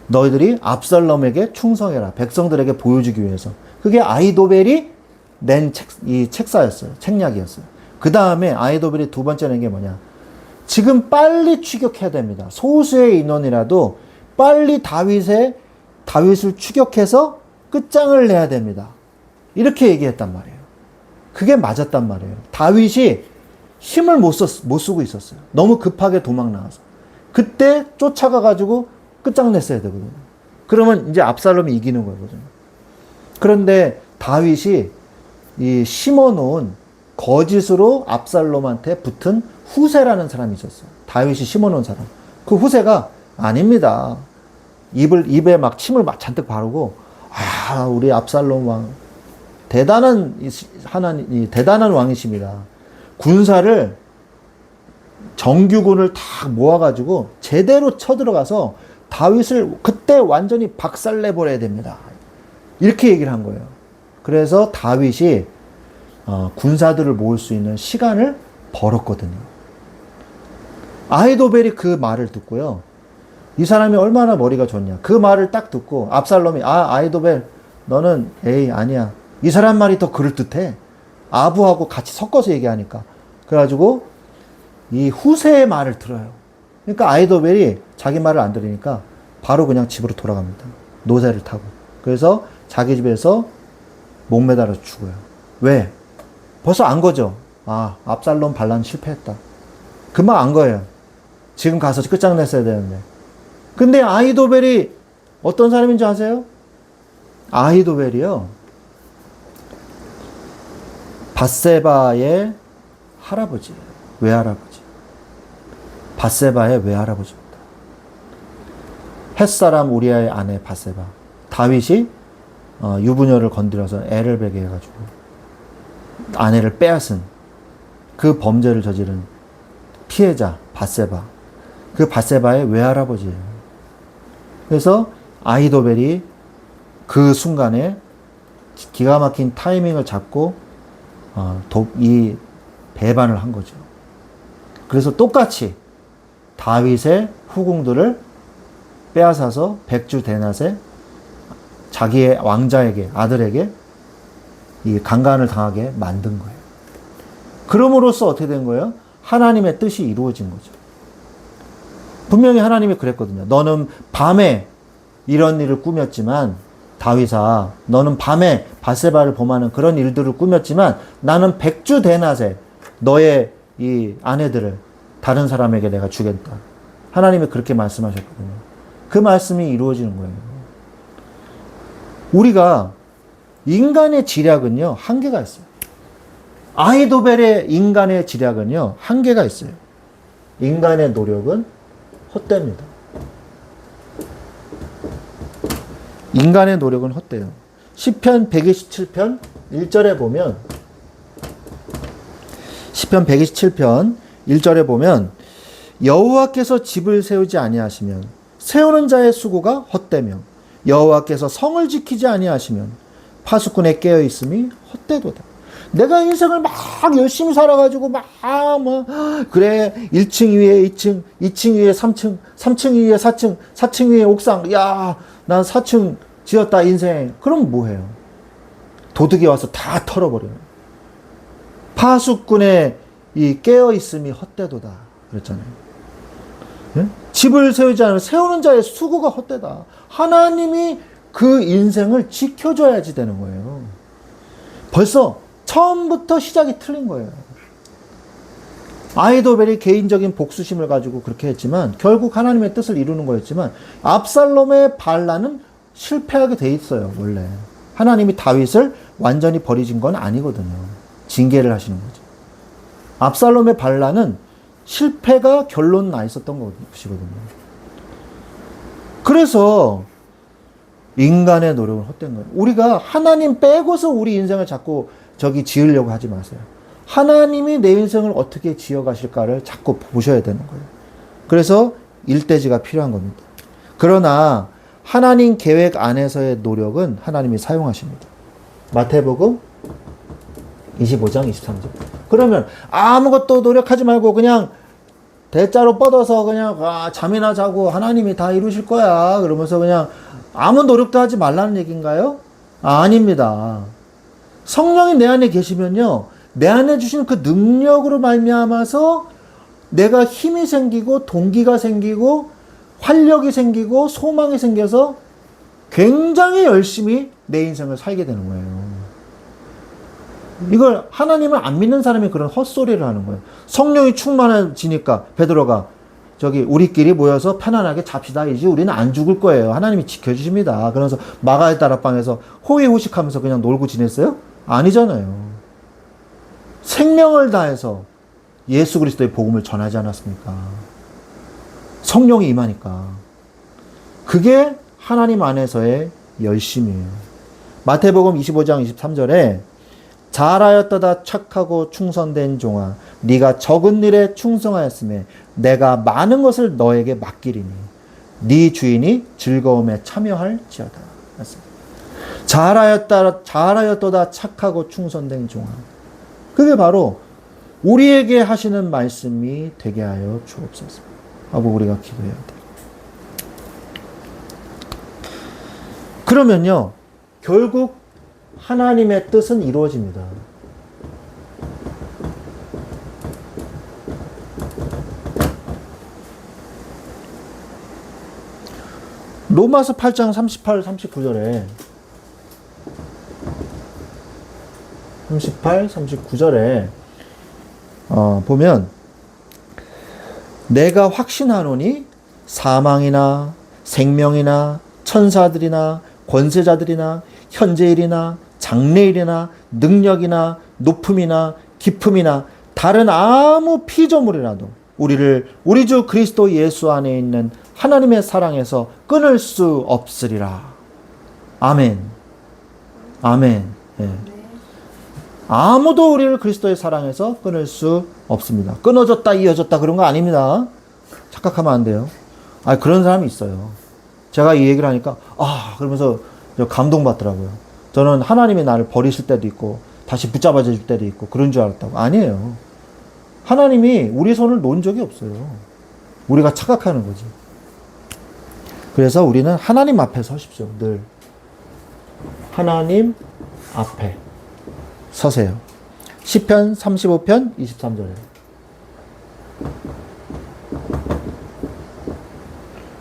너희들이 압살롬에게 충성해라. 백성들에게 보여주기 위해서. 그게 아히도벨이 낸 이 책사였어요. 책략이었어요. 그 다음에 아히도벨이 두 번째 낸 게 뭐냐. 지금 빨리 추격해야 됩니다. 소수의 인원이라도 빨리 다윗을 추격해서 끝장을 내야 됩니다. 이렇게 얘기했단 말이에요. 그게 맞았단 말이에요. 다윗이 힘을 못 쓰고 있었어요. 너무 급하게 도망 나와서. 그때 쫓아가가지고 끝장냈어야 되거든요. 그러면 이제 압살롬이 이기는 거거든요. 그런데 다윗이 이 심어놓은 거짓으로 압살롬한테 붙은 후세라는 사람이 있었어요. 다윗이 심어놓은 사람. 그 후세가 아닙니다. 입에 막 침을 막 잔뜩 바르고, 우리 압살롬 왕, 대단한 왕이십니다. 군사를, 정규군을 다 모아가지고 제대로 쳐들어가서 다윗을 그때 완전히 박살내버려야 됩니다. 이렇게 얘기를 한 거예요. 그래서 다윗이 군사들을 모을 수 있는 시간을 벌었거든요. 아히도벨이 그 말을 듣고요. 이 사람이 얼마나 머리가 좋냐. 그 말을 딱 듣고 압살롬이 아히도벨 너는 아니야. 이 사람 말이 더 그럴듯해. 아부하고 같이 섞어서 얘기하니까. 그래가지고 이 후세의 말을 들어요. 그러니까 아히도벨이 자기 말을 안 들으니까 바로 그냥 집으로 돌아갑니다. 노새를 타고. 그래서 자기 집에서 목매달아서 죽어요. 왜? 벌써 안 거죠. 압살롬 반란 실패했다. 금방 안 거예요. 지금 가서 끝장냈어야 되는데. 근데 아히도벨이 어떤 사람인지 아세요? 아히도벨이요. 밧세바의 할아버지예요. 외할아버지. 밧세바의 외할아버지입니다. 햇사람 우리아의 아내 밧세바. 다윗이 유부녀를 건드려서 애를 베게 해가지고 아내를 빼앗은 그 범죄를 저지른 피해자 밧세바. 그 밧세바의 외할아버지예요. 그래서 아히도벨이 그 순간에 기가 막힌 타이밍을 잡고 이 배반을 한 거죠. 그래서 똑같이 다윗의 후궁들을 빼앗아서 백주 대낮에 자기의 왕자에게, 아들에게 이 강간을 당하게 만든 거예요. 그럼으로써 어떻게 된 거예요? 하나님의 뜻이 이루어진 거죠. 분명히 하나님이 그랬거든요. 너는 밤에 이런 일을 꾸몄지만 다윗아, 너는 밤에 밧세바를 범하는 그런 일들을 꾸몄지만 나는 백주 대낮에 너의 이 아내들을 다른 사람에게 내가 주겠다. 하나님이 그렇게 말씀하셨거든요. 그 말씀이 이루어지는 거예요. 우리가 인간의 지략은요, 한계가 있어요. 아히도벨의 인간의 지략은요, 한계가 있어요. 인간의 노력은 헛됩니다. 인간의 노력은 헛돼요. 시편 127편 1절에 보면 시편 127편 1절에 보면 여호와께서 집을 세우지 아니하시면 세우는 자의 수고가 헛되며 여호와께서 성을 지키지 아니하시면 파수꾼에 깨어 있음이 헛되도다. 내가 인생을 막 열심히 살아가지고 그래 1층 위에 2층, 2층 위에 3층, 3층 위에 4층, 4층 위에 옥상. 난 4층 지었다 인생. 그럼 뭐해요? 도둑이 와서 다 털어버려요. 파수꾼의 이 깨어 있음이 헛되도다 그랬잖아요. 예? 집을 세우지 않으면 세우는 자의 수고가 헛되다. 하나님이 그 인생을 지켜줘야지 되는 거예요. 벌써 처음부터 시작이 틀린 거예요. 아히도벨이 개인적인 복수심을 가지고 그렇게 했지만 결국 하나님의 뜻을 이루는 거였지만 압살롬의 반란은 실패하게 돼 있어요. 원래 하나님이 다윗을 완전히 버리신 건 아니거든요. 징계를 하시는 거죠. 압살롬의 반란은 실패가 결론 나 있었던 것이거든요. 그래서 인간의 노력은 헛된 거예요. 우리가 하나님 빼고서 우리 인생을 자꾸 지으려고 하지 마세요. 하나님이 내 인생을 어떻게 지어가실까를 자꾸 보셔야 되는 거예요. 그래서 일대지가 필요한 겁니다. 그러나 하나님 계획 안에서의 노력은 하나님이 사용하십니다. 마태복음 25장 23절. 그러면 아무것도 노력하지 말고 그냥 대자로 뻗어서 그냥 잠이나 자고 하나님이 다 이루실 거야. 그러면서 그냥 아무 노력도 하지 말라는 얘기인가요? 아닙니다. 성령이 내 안에 계시면요, 내 안에 주신 그 능력으로 말미암아서 내가 힘이 생기고 동기가 생기고 활력이 생기고 소망이 생겨서 굉장히 열심히 내 인생을 살게 되는 거예요. 이걸 하나님을 안 믿는 사람이 그런 헛소리를 하는 거예요. 성령이 충만해지니까 베드로가 저기 우리끼리 모여서 편안하게 잡시다. 이제 우리는 안 죽을 거예요. 하나님이 지켜주십니다. 그러면서 마가의 다락방에서 호의호식하면서 그냥 놀고 지냈어요? 아니잖아요. 생명을 다해서 예수 그리스도의 복음을 전하지 않았습니까? 성령이 임하니까. 그게 하나님 안에서의 열심이에요. 마태복음 25장 23절에 잘하였도다 착하고 충성된 종아 네가 적은 일에 충성하였으며 내가 많은 것을 너에게 맡기리니 네 주인이 즐거움에 참여할지어다. 잘하였도다 착하고 충성된 종아. 그게 바로 우리에게 하시는 말씀이 되게 하여 주옵소서 하고 우리가 기도해야 돼요. 그러면요, 결국 하나님의 뜻은 이루어집니다. 로마서 8장 38, 39절에 38, 39절에 보면 내가 확신하노니 사망이나 생명이나 천사들이나 권세자들이나 현재일이나 장래일이나 능력이나 높음이나 깊음이나 다른 아무 피조물이라도 우리를 우리 주 그리스도 예수 안에 있는 하나님의 사랑에서 끊을 수 없으리라. 아멘. 아멘. 예. 아무도 우리를 그리스도의 사랑에서 끊을 수 없습니다. 끊어졌다, 이어졌다 그런 거 아닙니다. 착각하면 안 돼요. 그런 사람이 있어요. 제가 이 얘기를 하니까 그러면서 감동받더라고요. 저는 하나님이 나를 버리실 때도 있고 다시 붙잡아 줄 때도 있고 그런 줄 알았다고. 아니에요. 하나님이 우리 손을 놓은 적이 없어요. 우리가 착각하는 거지. 그래서 우리는 하나님 앞에 서십시오. 늘 하나님 앞에 서세요. 시편 35편 23절에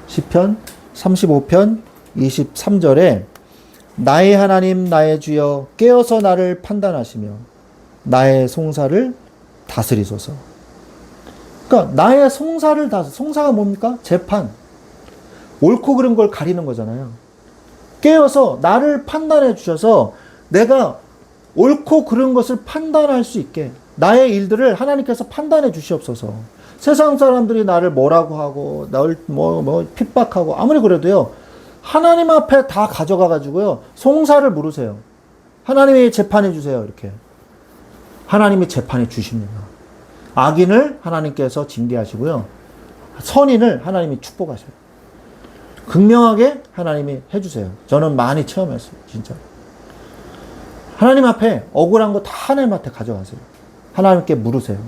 시편 35편 23절에 나의 하나님 나의 주여 깨어서 나를 판단하시며 나의 송사를 다스리소서. 그러니까 나의 송사를 송사가 뭡니까? 재판. 옳고 그른 걸 가리는 거잖아요. 깨어서 나를 판단해 주셔서 내가 옳고 그른 것을 판단할 수 있게 나의 일들을 하나님께서 판단해 주시옵소서. 세상 사람들이 나를 뭐라고 하고 날 핍박하고 아무리 그래도요, 하나님 앞에 다 가져가 가지고요 송사를 물으세요. 하나님이 재판해 주세요. 이렇게 하나님이 재판해 주십니다. 악인을 하나님께서 징계하시고요, 선인을 하나님이 축복하셔요. 극명하게 하나님이 해주세요. 저는 많이 체험했어요. 진짜. 하나님 앞에 억울한 거 다 하나님한테 가져가세요. 하나님께 물으세요.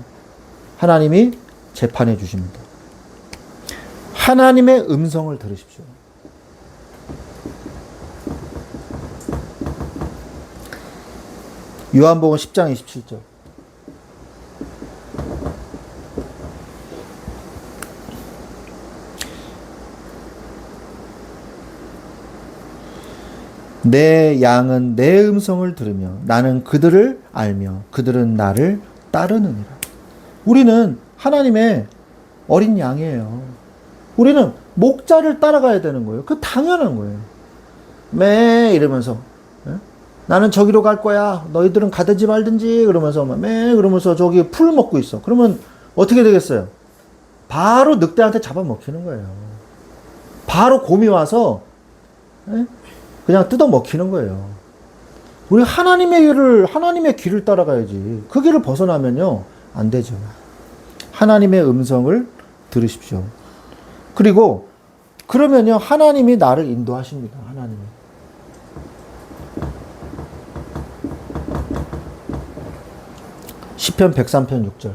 하나님이 재판해 주십니다. 하나님의 음성을 들으십시오. 요한복음 10장 27절. 내 양은 내 음성을 들으며 나는 그들을 알며 그들은 나를 따르느니라. 우리는 하나님의 어린 양이에요. 우리는 목자를 따라가야 되는 거예요. 그 당연한 거예요. 매 이러면서 나는 저기로 갈 거야. 너희들은 가든지 말든지 그러면서 매 그러면서 저기 풀 먹고 있어. 그러면 어떻게 되겠어요? 바로 늑대한테 잡아먹히는 거예요. 바로 곰이 와서 그냥 뜯어 먹히는 거예요. 우리 하나님의 길을 따라가야지. 그 길을 벗어나면요, 안 되죠. 하나님의 음성을 들으십시오. 그리고, 그러면요, 하나님이 나를 인도하십니다. 하나님이. 시편 103편 6절.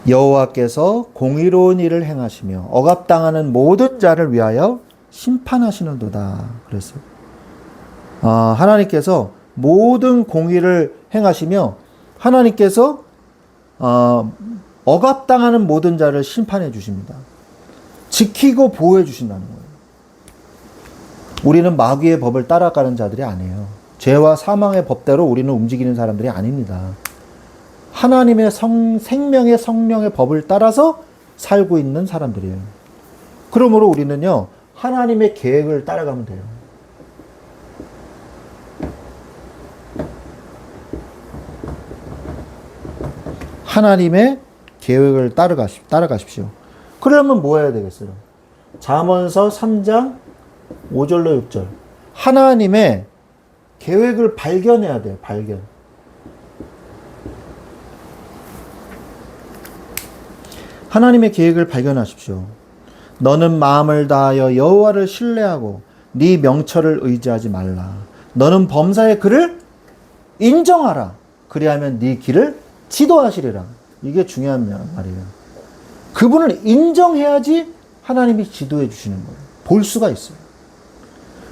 여호와께서 공의로운 일을 행하시며 억압당하는 모든 자를 위하여 심판하시는도다. 그랬어요. 하나님께서 모든 공의를 행하시며 하나님께서 억압당하는 모든 자를 심판해 주십니다. 지키고 보호해 주신다는 거예요. 우리는 마귀의 법을 따라가는 자들이 아니에요. 죄와 사망의 법대로 우리는 움직이는 사람들이 아닙니다. 하나님의 생명의 성령의 법을 따라서 살고 있는 사람들이에요. 그러므로 우리는요, 하나님의 계획을 따라가면 돼요. 하나님의 계획을 따라가십시오. 그러면 뭐 해야 되겠어요? 잠언서 3장 5절로 6절. 하나님의 계획을 발견해야 돼요. 발견. 하나님의 계획을 발견하십시오. 너는 마음을 다하여 여호와를 신뢰하고 네 명철을 의지하지 말라. 너는 범사의 그를 인정하라. 그리하면 네 길을 지도하시리라. 이게 중요한 말이에요. 그분을 인정해야지 하나님이 지도해 주시는 거예요. 볼 수가 있어요.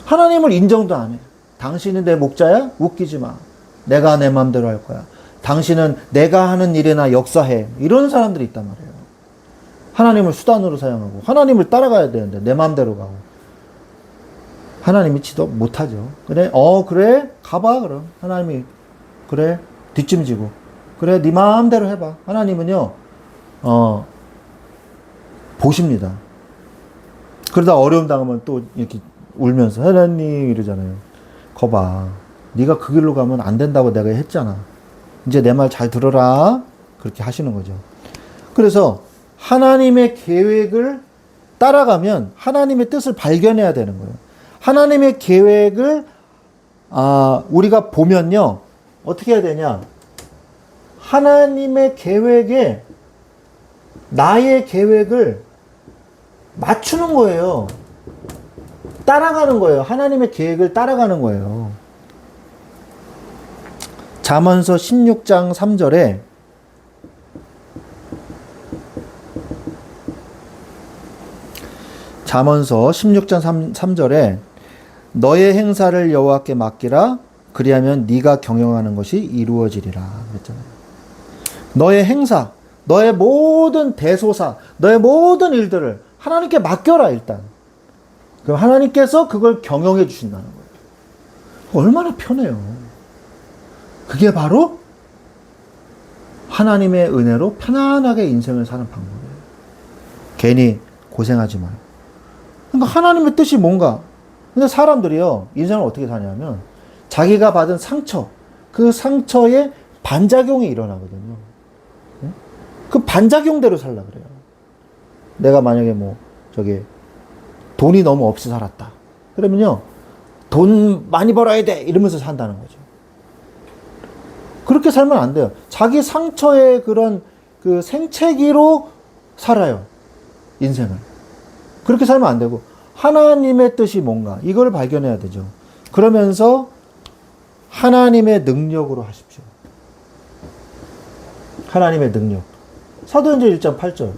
하나님을 인정도 안 해. 당신은 내 목자야? 웃기지 마. 내가 내 마음대로 할 거야. 당신은 내가 하는 일에나 역사해. 이런 사람들이 있단 말이에요. 하나님을 수단으로 사용하고 하나님을 따라가야 되는데 내 마음대로 가고 하나님이 지도 못하죠. 그래? 그래? 가봐 그럼. 하나님이 그래? 뒷짐지고 그래? 네 마음대로 해봐. 하나님은요 보십니다. 그러다 어려움 당하면 또 이렇게 울면서 하나님 이러잖아요. 거봐. 네가 그 길로 가면 안 된다고 내가 했잖아. 이제 내 말 잘 들어라. 그렇게 하시는 거죠. 그래서 하나님의 계획을 따라가면 하나님의 뜻을 발견해야 되는 거예요. 하나님의 계획을 우리가 보면요. 어떻게 해야 되냐. 하나님의 계획에 나의 계획을 맞추는 거예요. 따라가는 거예요. 하나님의 계획을 따라가는 거예요. 잠언서 16장 3절에 잠언서 16장 3절에 너의 행사를 여호와께 맡기라. 그리하면 네가 경영하는 것이 이루어지리라 그랬잖아요. 너의 행사, 너의 모든 대소사, 너의 모든 일들을 하나님께 맡겨라 일단. 그럼 하나님께서 그걸 경영해 주신다는 거예요. 얼마나 편해요. 그게 바로 하나님의 은혜로 편안하게 인생을 사는 방법이에요. 괜히 고생하지 마요. 그러니까 하나님의 뜻이 뭔가. 근데 사람들이요, 인생을 어떻게 사냐면 자기가 받은 상처, 그 상처에 반작용이 일어나거든요. 그 반작용대로 살라 그래요. 내가 만약에 돈이 너무 없이 살았다. 그러면요, 돈 많이 벌어야 돼! 이러면서 산다는 거죠. 그렇게 살면 안 돼요. 자기 상처의 그런 그 생채기로 살아요. 인생을. 그렇게 살면 안 되고, 하나님의 뜻이 뭔가, 이걸 발견해야 되죠. 그러면서 하나님의 능력으로 하십시오. 하나님의 능력. 사도행전 1장 8절.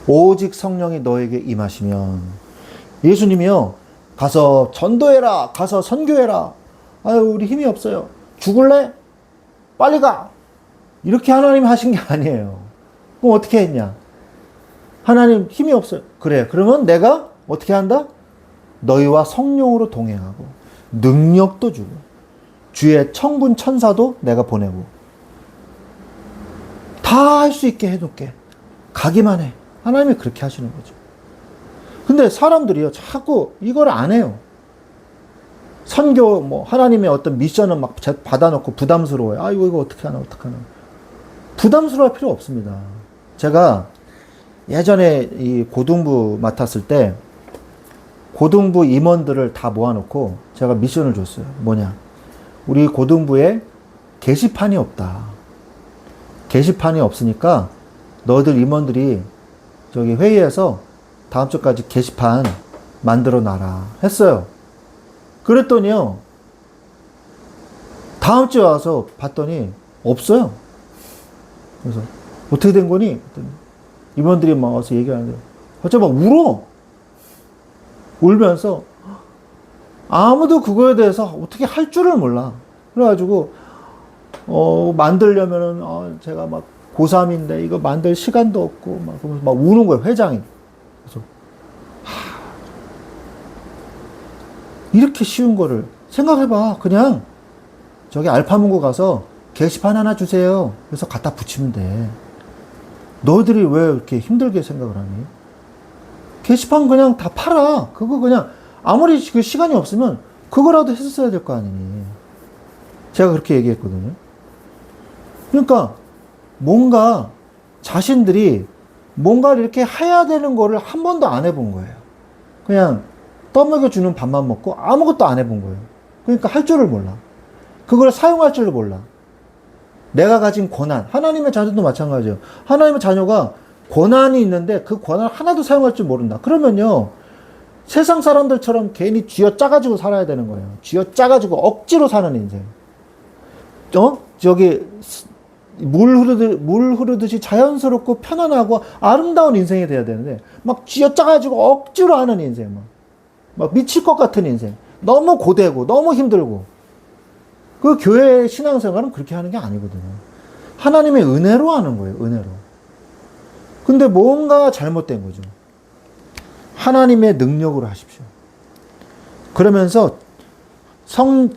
오직 성령이 너에게 임하시면, 예수님이요, 가서 전도해라, 가서 선교해라. 아유, 우리 힘이 없어요. 죽을래? 빨리 가. 이렇게 하나님 하신 게 아니에요. 그럼 어떻게 했냐? 하나님 힘이 없어요. 그래. 그러면 내가 어떻게 한다? 너희와 성령으로 동행하고 능력도 주고 주의 천군 천사도 내가 보내고 다 할 수 있게 해놓게. 가기만 해. 하나님이 그렇게 하시는 거죠. 근데 사람들이요, 자꾸 이걸 안 해요. 선교, 하나님의 어떤 미션을 막 받아놓고 부담스러워요. 아이고, 이거 어떡하나. 부담스러워할 필요 없습니다. 제가 예전에 이 고등부 맡았을 때, 고등부 임원들을 다 모아놓고 제가 미션을 줬어요. 뭐냐. 우리 고등부에 게시판이 없다. 게시판이 없으니까 너희들 임원들이 저기 회의에서 다음 주까지 게시판 만들어 놔라 했어요. 그랬더니요, 다음 주에 와서 봤더니 없어요. 그래서 어떻게 된 거니? 임원들이 막 와서 얘기하는데 갑자기 막 울어. 울면서 아무도 그거에 대해서 어떻게 할 줄을 몰라. 그래가지고 만들려면은 제가 막 고3인데 이거 만들 시간도 없고 막 그러면서 막 우는 거예요, 회장이. 그래서 이렇게 쉬운 거를 생각해봐. 그냥 저기 알파문고 가서 게시판 하나 주세요. 그래서 갖다 붙이면 돼. 너희들이 왜 이렇게 힘들게 생각을 하니? 게시판 그냥 다 팔아. 그거 그냥 아무리 그 시간이 없으면 그거라도 했었어야 될 거 아니니. 제가 그렇게 얘기했거든요. 그러니까 뭔가 자신들이 뭔가를 이렇게 해야 되는 거를 한 번도 안 해본 거예요. 그냥 떠먹여주는 밥만 먹고 아무것도 안 해본 거예요. 그러니까 할 줄을 몰라. 그걸 사용할 줄을 몰라. 내가 가진 권한, 하나님의 자녀도 마찬가지예요. 하나님의 자녀가 권한이 있는데 그 권한을 하나도 사용할 줄 모른다. 그러면요, 세상 사람들처럼 괜히 쥐어 짜가지고 살아야 되는 거예요. 쥐어 짜가지고 억지로 사는 인생. 저기 물 흐르듯이 자연스럽고 편안하고 아름다운 인생이 돼야 되는데 막 쥐어 짜가지고 억지로 하는 인생, 막 미칠 것 같은 인생. 너무 고되고 너무 힘들고. 그 교회 신앙생활은 그렇게 하는 게 아니거든요. 하나님의 은혜로 하는 거예요. 은혜로. 근데 뭔가 잘못된 거죠. 하나님의 능력으로 하십시오. 그러면서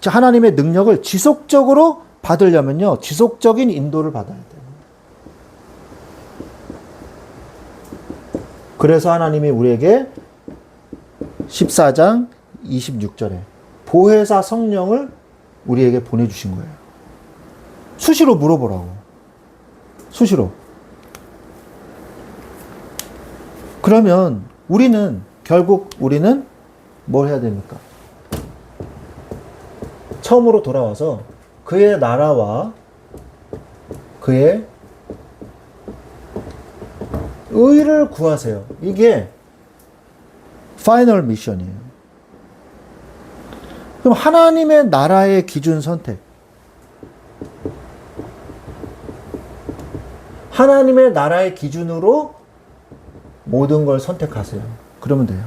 하나님의 능력을 지속적으로 받으려면요, 지속적인 인도를 받아야 돼요. 그래서 하나님이 우리에게 14장 26절에 보혜사 성령을 우리에게 보내주신 거예요. 수시로 물어보라고. 수시로. 그러면 결국 우리는 뭘 해야 됩니까? 처음으로 돌아와서 그의 나라와 그의 의를 구하세요. 이게 파이널 미션이에요. 그럼 하나님의 나라의 기준 선택. 하나님의 나라의 기준으로 모든 걸 선택하세요. 그러면 돼요.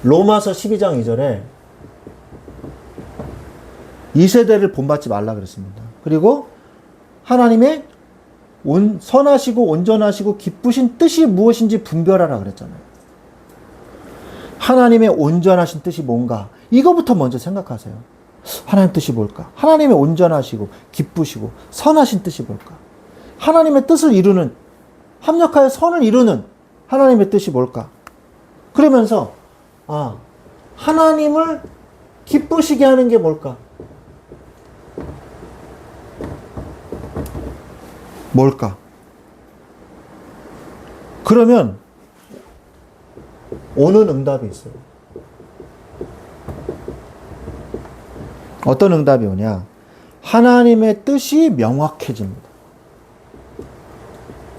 로마서 12장 2절에 이 세대를 본받지 말라 그랬습니다. 그리고 하나님의 선하시고 온전하시고 기쁘신 뜻이 무엇인지 분별하라 그랬잖아요. 하나님의 온전하신 뜻이 뭔가? 이거부터 먼저 생각하세요. 하나님 뜻이 뭘까? 하나님의 온전하시고 기쁘시고 선하신 뜻이 뭘까? 하나님의 뜻을 이루는, 합력하여 선을 이루는 하나님의 뜻이 뭘까? 그러면서 하나님을 기쁘시게 하는 게 뭘까? 뭘까? 그러면 오는 응답이 있어요. 어떤 응답이 오냐? 하나님의 뜻이 명확해집니다.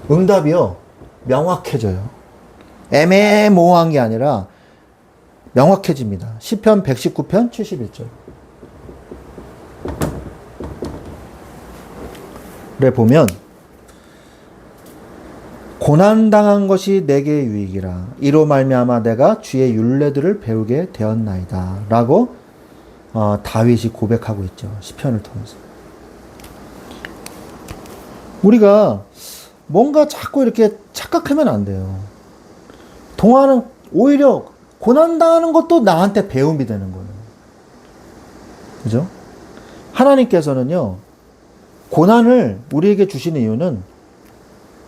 응답이요, 명확해져요. 애매모호한 게 아니라 명확해집니다. 시편 119편 71절. 그래 보면 고난당한 것이 내게 유익이라 이로 말미암아 내가 주의 율례들을 배우게 되었나이다 라고 다윗이 고백하고 있죠. 시편을 통해서. 우리가 뭔가 자꾸 이렇게 착각하면 안 돼요. 동화는 오히려 고난당하는 것도 나한테 배움이 되는 거예요. 그죠? 하나님께서는요, 고난을 우리에게 주시는 이유는,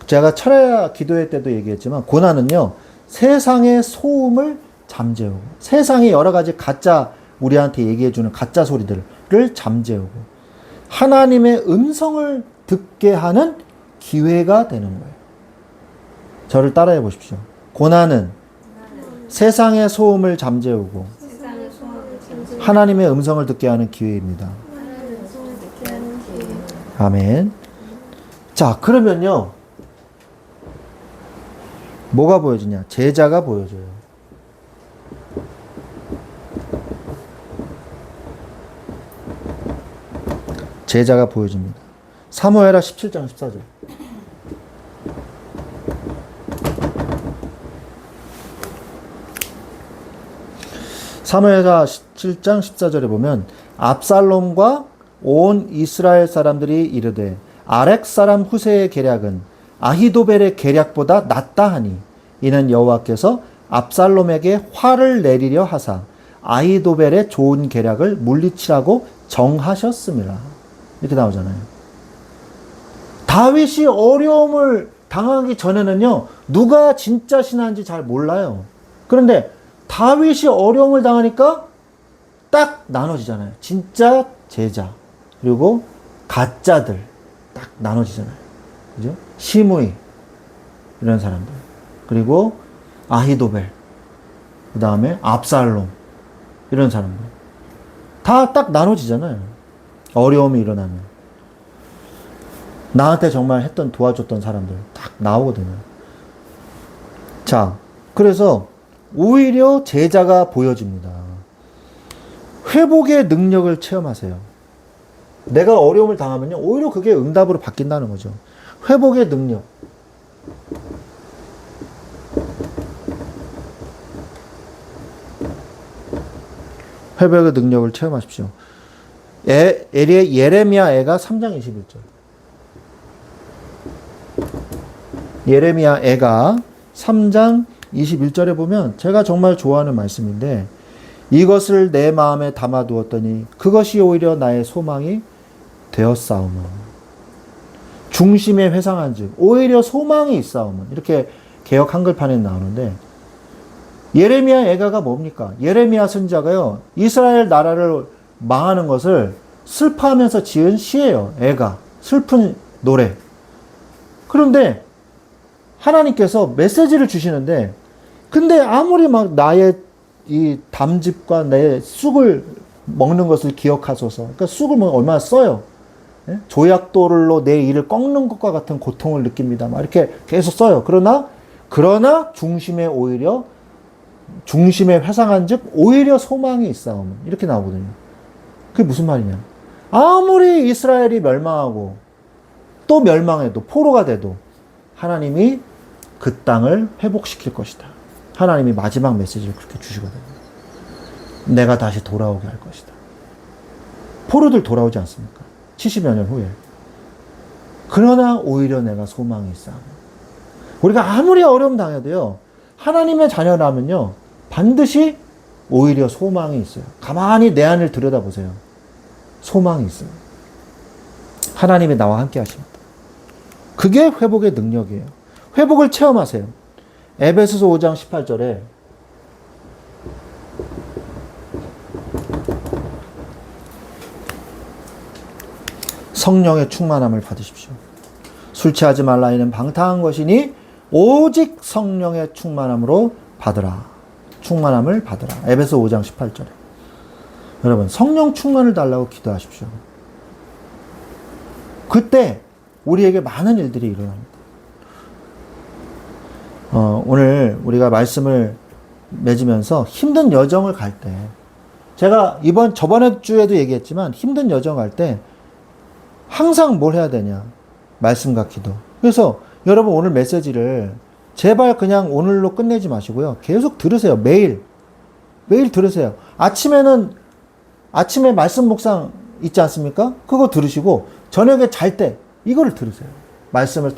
제가 철야 기도회 때도 얘기했지만, 고난은요, 세상의 소음을 잠재우고, 세상의 여러 가지 가짜, 우리한테 얘기해주는 가짜 소리들을 잠재우고, 하나님의 음성을 듣게 하는 기회가 되는 거예요. 저를 따라해 보십시오. 고난은 세상의 소음을 잠재우고 하나님의 음성을 듣게 하는 기회입니다. 아멘. 자, 그러면요, 뭐가 보여지냐? 제자가 보여져요. 제자가 보여집니다. 사무엘하 17장 14절. 사무엘하 7장 14절에 보면 압살롬과 온 이스라엘 사람들이 이르되 아렉 사람 후세의 계략은 아히도벨의 계략보다 낫다 하니 이는 여호와께서 압살롬에게 화를 내리려 하사 아히도벨의 좋은 계략을 물리치라고 정하셨음이라. 이렇게 나오잖아요. 다윗이 어려움을 당하기 전에는요, 누가 진짜 신하인지 잘 몰라요. 그런데 다윗이 어려움을 당하니까 딱 나눠지잖아요. 진짜 제자, 그리고 가짜들 딱 나눠지잖아요. 그죠? 시므이 이런 사람들, 그리고 아히도벨, 그 다음에 압살롬 이런 사람들 다 딱 나눠지잖아요. 어려움이 일어나면 나한테 정말 도와줬던 사람들 딱 나오거든요. 자, 그래서 오히려 제자가 보여집니다. 회복의 능력을 체험하세요. 내가 어려움을 당하면요, 오히려 그게 응답으로 바뀐다는 거죠. 회복의 능력. 회복의 능력을 체험하십시오. 예레미야 애가 3장 21절. 예레미야 애가 3장 21절에 보면 제가 정말 좋아하는 말씀인데, 이것을 내 마음에 담아두었더니 그것이 오히려 나의 소망이 되었사오면. 중심에 회상한 즉 오히려 소망이 있사오면. 이렇게 개역 한글판에 나오는데, 예레미야 애가가 뭡니까? 예레미야 선지자가요, 이스라엘 나라를 망하는 것을 슬퍼하면서 지은 시예요. 애가. 슬픈 노래. 그런데 하나님께서 메시지를 주시는데, 근데 아무리 막 나의 이 담즙과 내 쑥을 먹는 것을 기억하소서. 그러니까 쑥을 먹으면 얼마나 써요. 예? 조약돌로 내 이를 꺾는 것과 같은 고통을 느낍니다. 막 이렇게 계속 써요. 그러나 중심에 회상한 즉 오히려 소망이 있사오면. 이렇게 나오거든요. 그게 무슨 말이냐? 아무리 이스라엘이 멸망하고 또 멸망해도, 포로가 돼도 하나님이 그 땅을 회복시킬 것이다. 하나님이 마지막 메시지를 그렇게 주시거든요. 내가 다시 돌아오게 할 것이다. 포로들 돌아오지 않습니까? 70여 년 후에. 그러나 오히려 내가 소망이 있어. 우리가 아무리 어려움 당해도요, 하나님의 자녀라면요, 반드시 오히려 소망이 있어요. 가만히 내 안을 들여다보세요. 소망이 있어요. 하나님이 나와 함께 하십니다. 그게 회복의 능력이에요. 회복을 체험하세요. 에베소서 5장 18절에 성령의 충만함을 받으십시오. 술 취하지 말라 이는 방탕한 것이니 오직 성령의 충만함으로 받으라. 충만함을 받으라. 에베소 5장 18절에. 여러분, 성령 충만을 달라고 기도하십시오. 그때 우리에게 많은 일들이 일어납니다. 오늘 우리가 말씀을 맺으면서 힘든 여정을 갈 때, 제가 저번에 주에도 얘기했지만, 힘든 여정 갈 때 항상 뭘 해야 되냐? 말씀과 기도. 그래서 여러분, 오늘 메시지를 제발 그냥 오늘로 끝내지 마시고요. 계속 들으세요. 매일 들으세요. 아침에 말씀 묵상 있지 않습니까? 그거 들으시고, 저녁에 잘 때 이거를 들으세요. 말씀을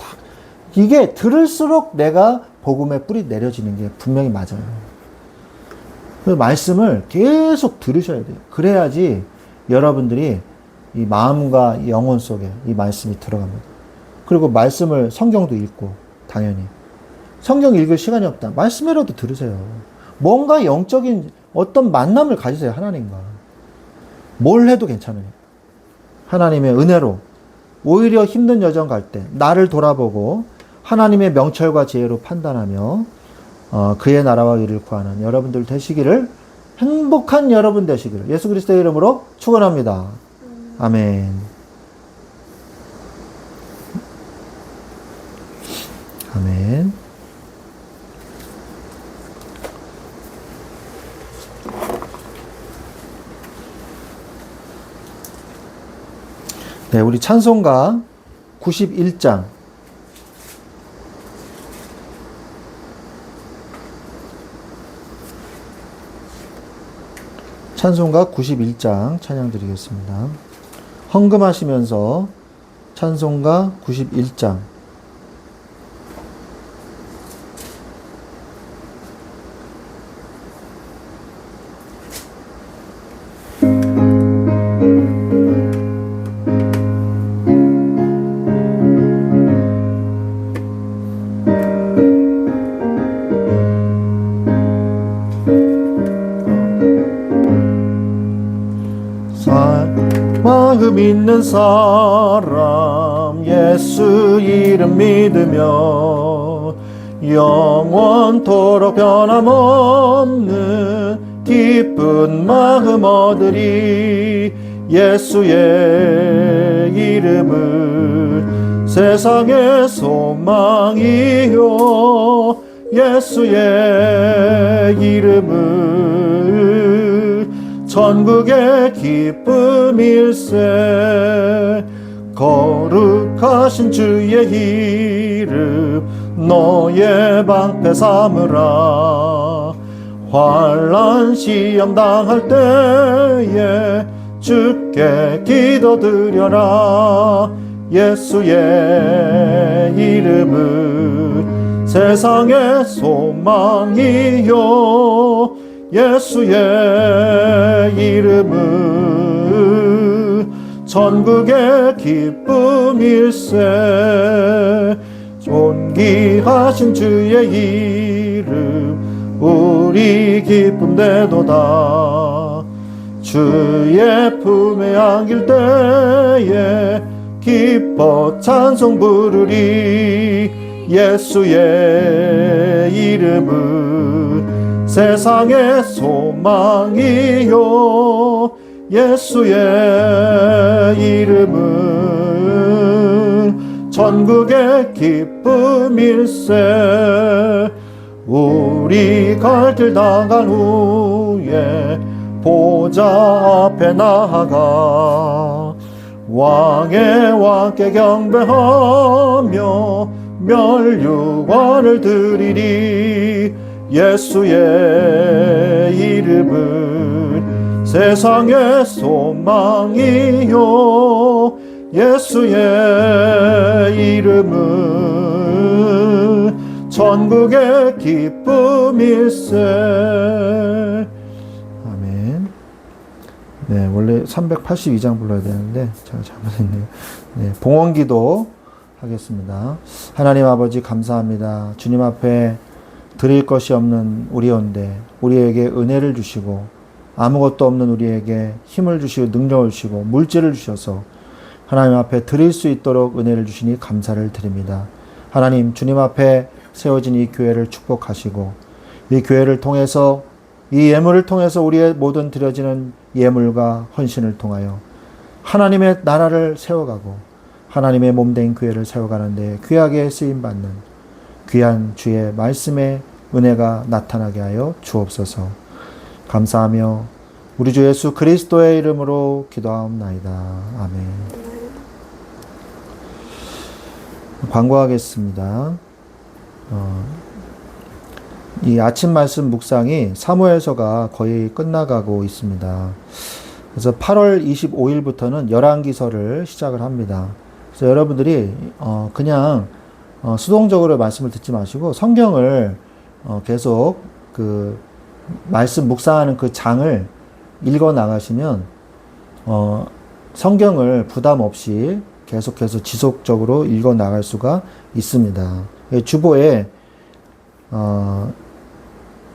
이게 들을수록 내가 복음의 뿌리 내려지는 게 분명히 맞아요. 그래서 말씀을 계속 들으셔야 돼요. 그래야지 여러분들이 이 마음과 이 영혼 속에 이 말씀이 들어갑니다. 그리고 성경도 읽고, 당연히. 성경 읽을 시간이 없다. 말씀이라도 들으세요. 뭔가 영적인 어떤 만남을 가지세요, 하나님과. 뭘 해도 괜찮아요. 하나님의 은혜로, 오히려 힘든 여정 갈 때, 나를 돌아보고, 하나님의 명철과 지혜로 판단하며, 그의 나라와 의를 구하는 여러분들 되시기를, 행복한 여러분 되시기를 예수 그리스도의 이름으로 축원합니다. 아멘. 아멘. 네, 우리 찬송가 91장. 찬송가 91장 찬양 드리겠습니다. 헌금하시면서 찬송가 91장. 마음 있는 사람 예수 이름 믿으며 영원토록 변함없는 기쁜 마음 얻으리. 예수의 이름을 세상의 소망이요 예수의 이름을 천국의 기쁨일세. 거룩하신 주의 이름 너의 방패 삼으라. 환난 시험 당할 때에 주께 기도드려라. 예수의 이름은 세상의 소망이요 예수의 이름은 천국의 기쁨일세. 존귀하신 주의 이름 우리 기쁨 되도다. 주의 품에 안길 때에 기뻐 찬송 부르리. 예수의 이름은 세상의 소망이요 예수의 이름은 천국의 기쁨일세. 우리 갈 길 당한 후에 보좌 앞에 나아가 왕의 왕께 경배하며 멸류관을 드리리. 예수의 이름은 세상의 소망이요 예수의 이름은 천국의 기쁨일세. 아멘. 네, 원래 382장 불러야 되는데 제가 잘못했네요. 네, 봉헌기도 하겠습니다. 하나님 아버지 감사합니다. 주님 앞에 드릴 것이 없는 우리온데 우리에게 은혜를 주시고 아무것도 없는 우리에게 힘을 주시고 능력을 주시고 물질을 주셔서 하나님 앞에 드릴 수 있도록 은혜를 주시니 감사를 드립니다. 하나님 주님 앞에 세워진 이 교회를 축복하시고 이 교회를 통해서 이 예물을 통해서 우리의 모든 드려지는 예물과 헌신을 통하여 하나님의 나라를 세워가고 하나님의 몸된 교회를 세워가는데 귀하게 쓰임받는 귀한 주의 말씀의 은혜가 나타나게 하여 주옵소서. 감사하며 우리 주 예수 그리스도의 이름으로 기도하옵나이다. 아멘. 광고하겠습니다. 이 아침 말씀 묵상이 사무엘서가 거의 끝나가고 있습니다. 그래서 8월 25일부터는 열왕기서를 시작을 합니다. 그래서 여러분들이 그냥 수동적으로 말씀을 듣지 마시고 성경을 계속 그 말씀 묵상하는 그 장을 읽어 나가시면 성경을 부담 없이 계속해서 지속적으로 읽어 나갈 수가 있습니다. 주보에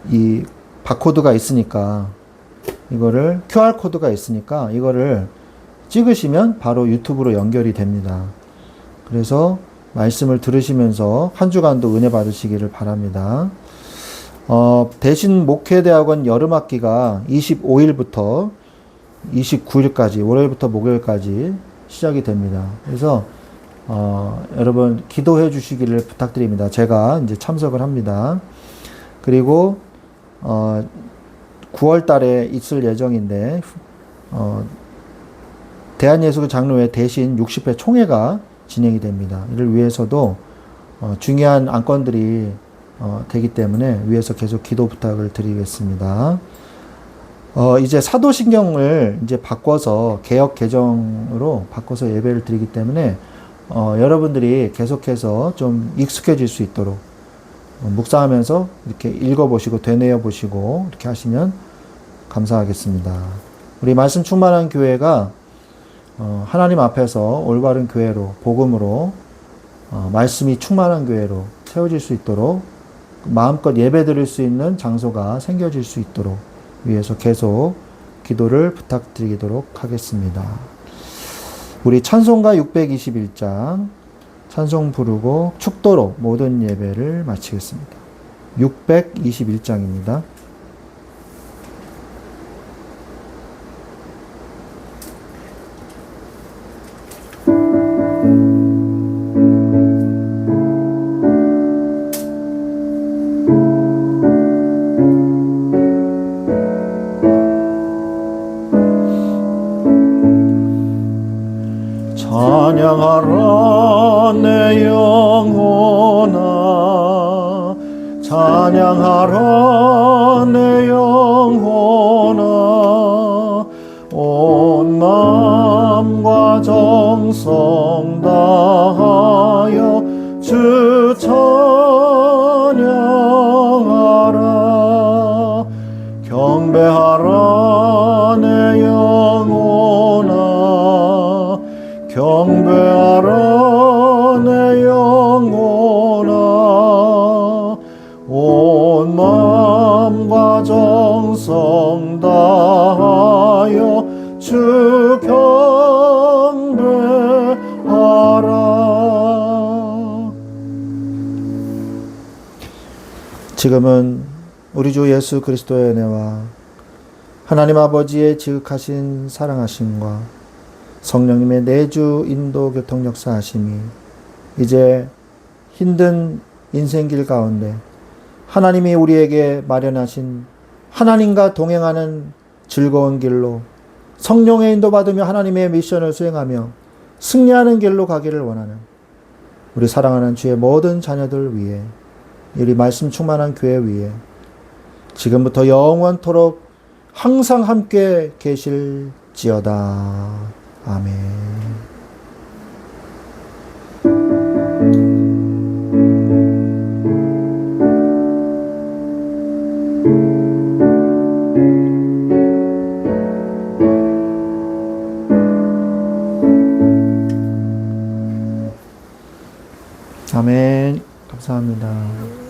이 바코드가 있으니까 이거를 QR 코드가 있으니까 이거를 찍으시면 바로 유튜브로 연결이 됩니다. 그래서 말씀을 들으시면서 한 주간도 은혜 받으시기를 바랍니다. 대신 목회대학원 여름학기가 25일부터 29일까지 월요일부터 목요일까지 시작이 됩니다. 그래서 여러분 기도해 주시기를 부탁드립니다. 제가 이제 참석을 합니다. 그리고 9월 달에 있을 예정인데 대한예수교 장로회 대신 60회 총회가 진행이 됩니다. 이를 위해서도 중요한 안건들이 되기 때문에 위에서 계속 기도 부탁을 드리겠습니다. 이제 사도신경을 이제 바꿔서 개역 개정으로 바꿔서 예배를 드리기 때문에 여러분들이 계속해서 좀 익숙해질 수 있도록 묵상하면서 이렇게 읽어보시고 되뇌어 보시고 이렇게 하시면 감사하겠습니다. 우리 말씀 충만한 교회가 하나님 앞에서 올바른 교회로 복음으로 말씀이 충만한 교회로 세워질 수 있도록 마음껏 예배 드릴 수 있는 장소가 생겨질 수 있도록 위해서 계속 기도를 부탁드리도록 하겠습니다. 우리 찬송가 621장 찬송 부르고 축도로 모든 예배를 마치겠습니다. 621장입니다. 찬양하라 내 영혼아 찬양하라 내 영혼아 온 마음과 정성 다하여 주 찬양하라 경배하라 내 영혼아 경배하라 내 영혼아 온 마음과 정성 다하여 주 경배하라. 지금은 우리 주 예수 그리스도의 은혜와 하나님 아버지의 지극하신 사랑하심과 성령님의 내주 인도 교통 역사하심이 이제 힘든 인생길 가운데 하나님이 우리에게 마련하신 하나님과 동행하는 즐거운 길로 성령의 인도받으며 하나님의 미션을 수행하며 승리하는 길로 가기를 원하는 우리 사랑하는 주의 모든 자녀들 위해 우리 말씀 충만한 교회 위에 지금부터 영원토록 항상 함께 계실지어다. 아멘. 아멘. 감사합니다.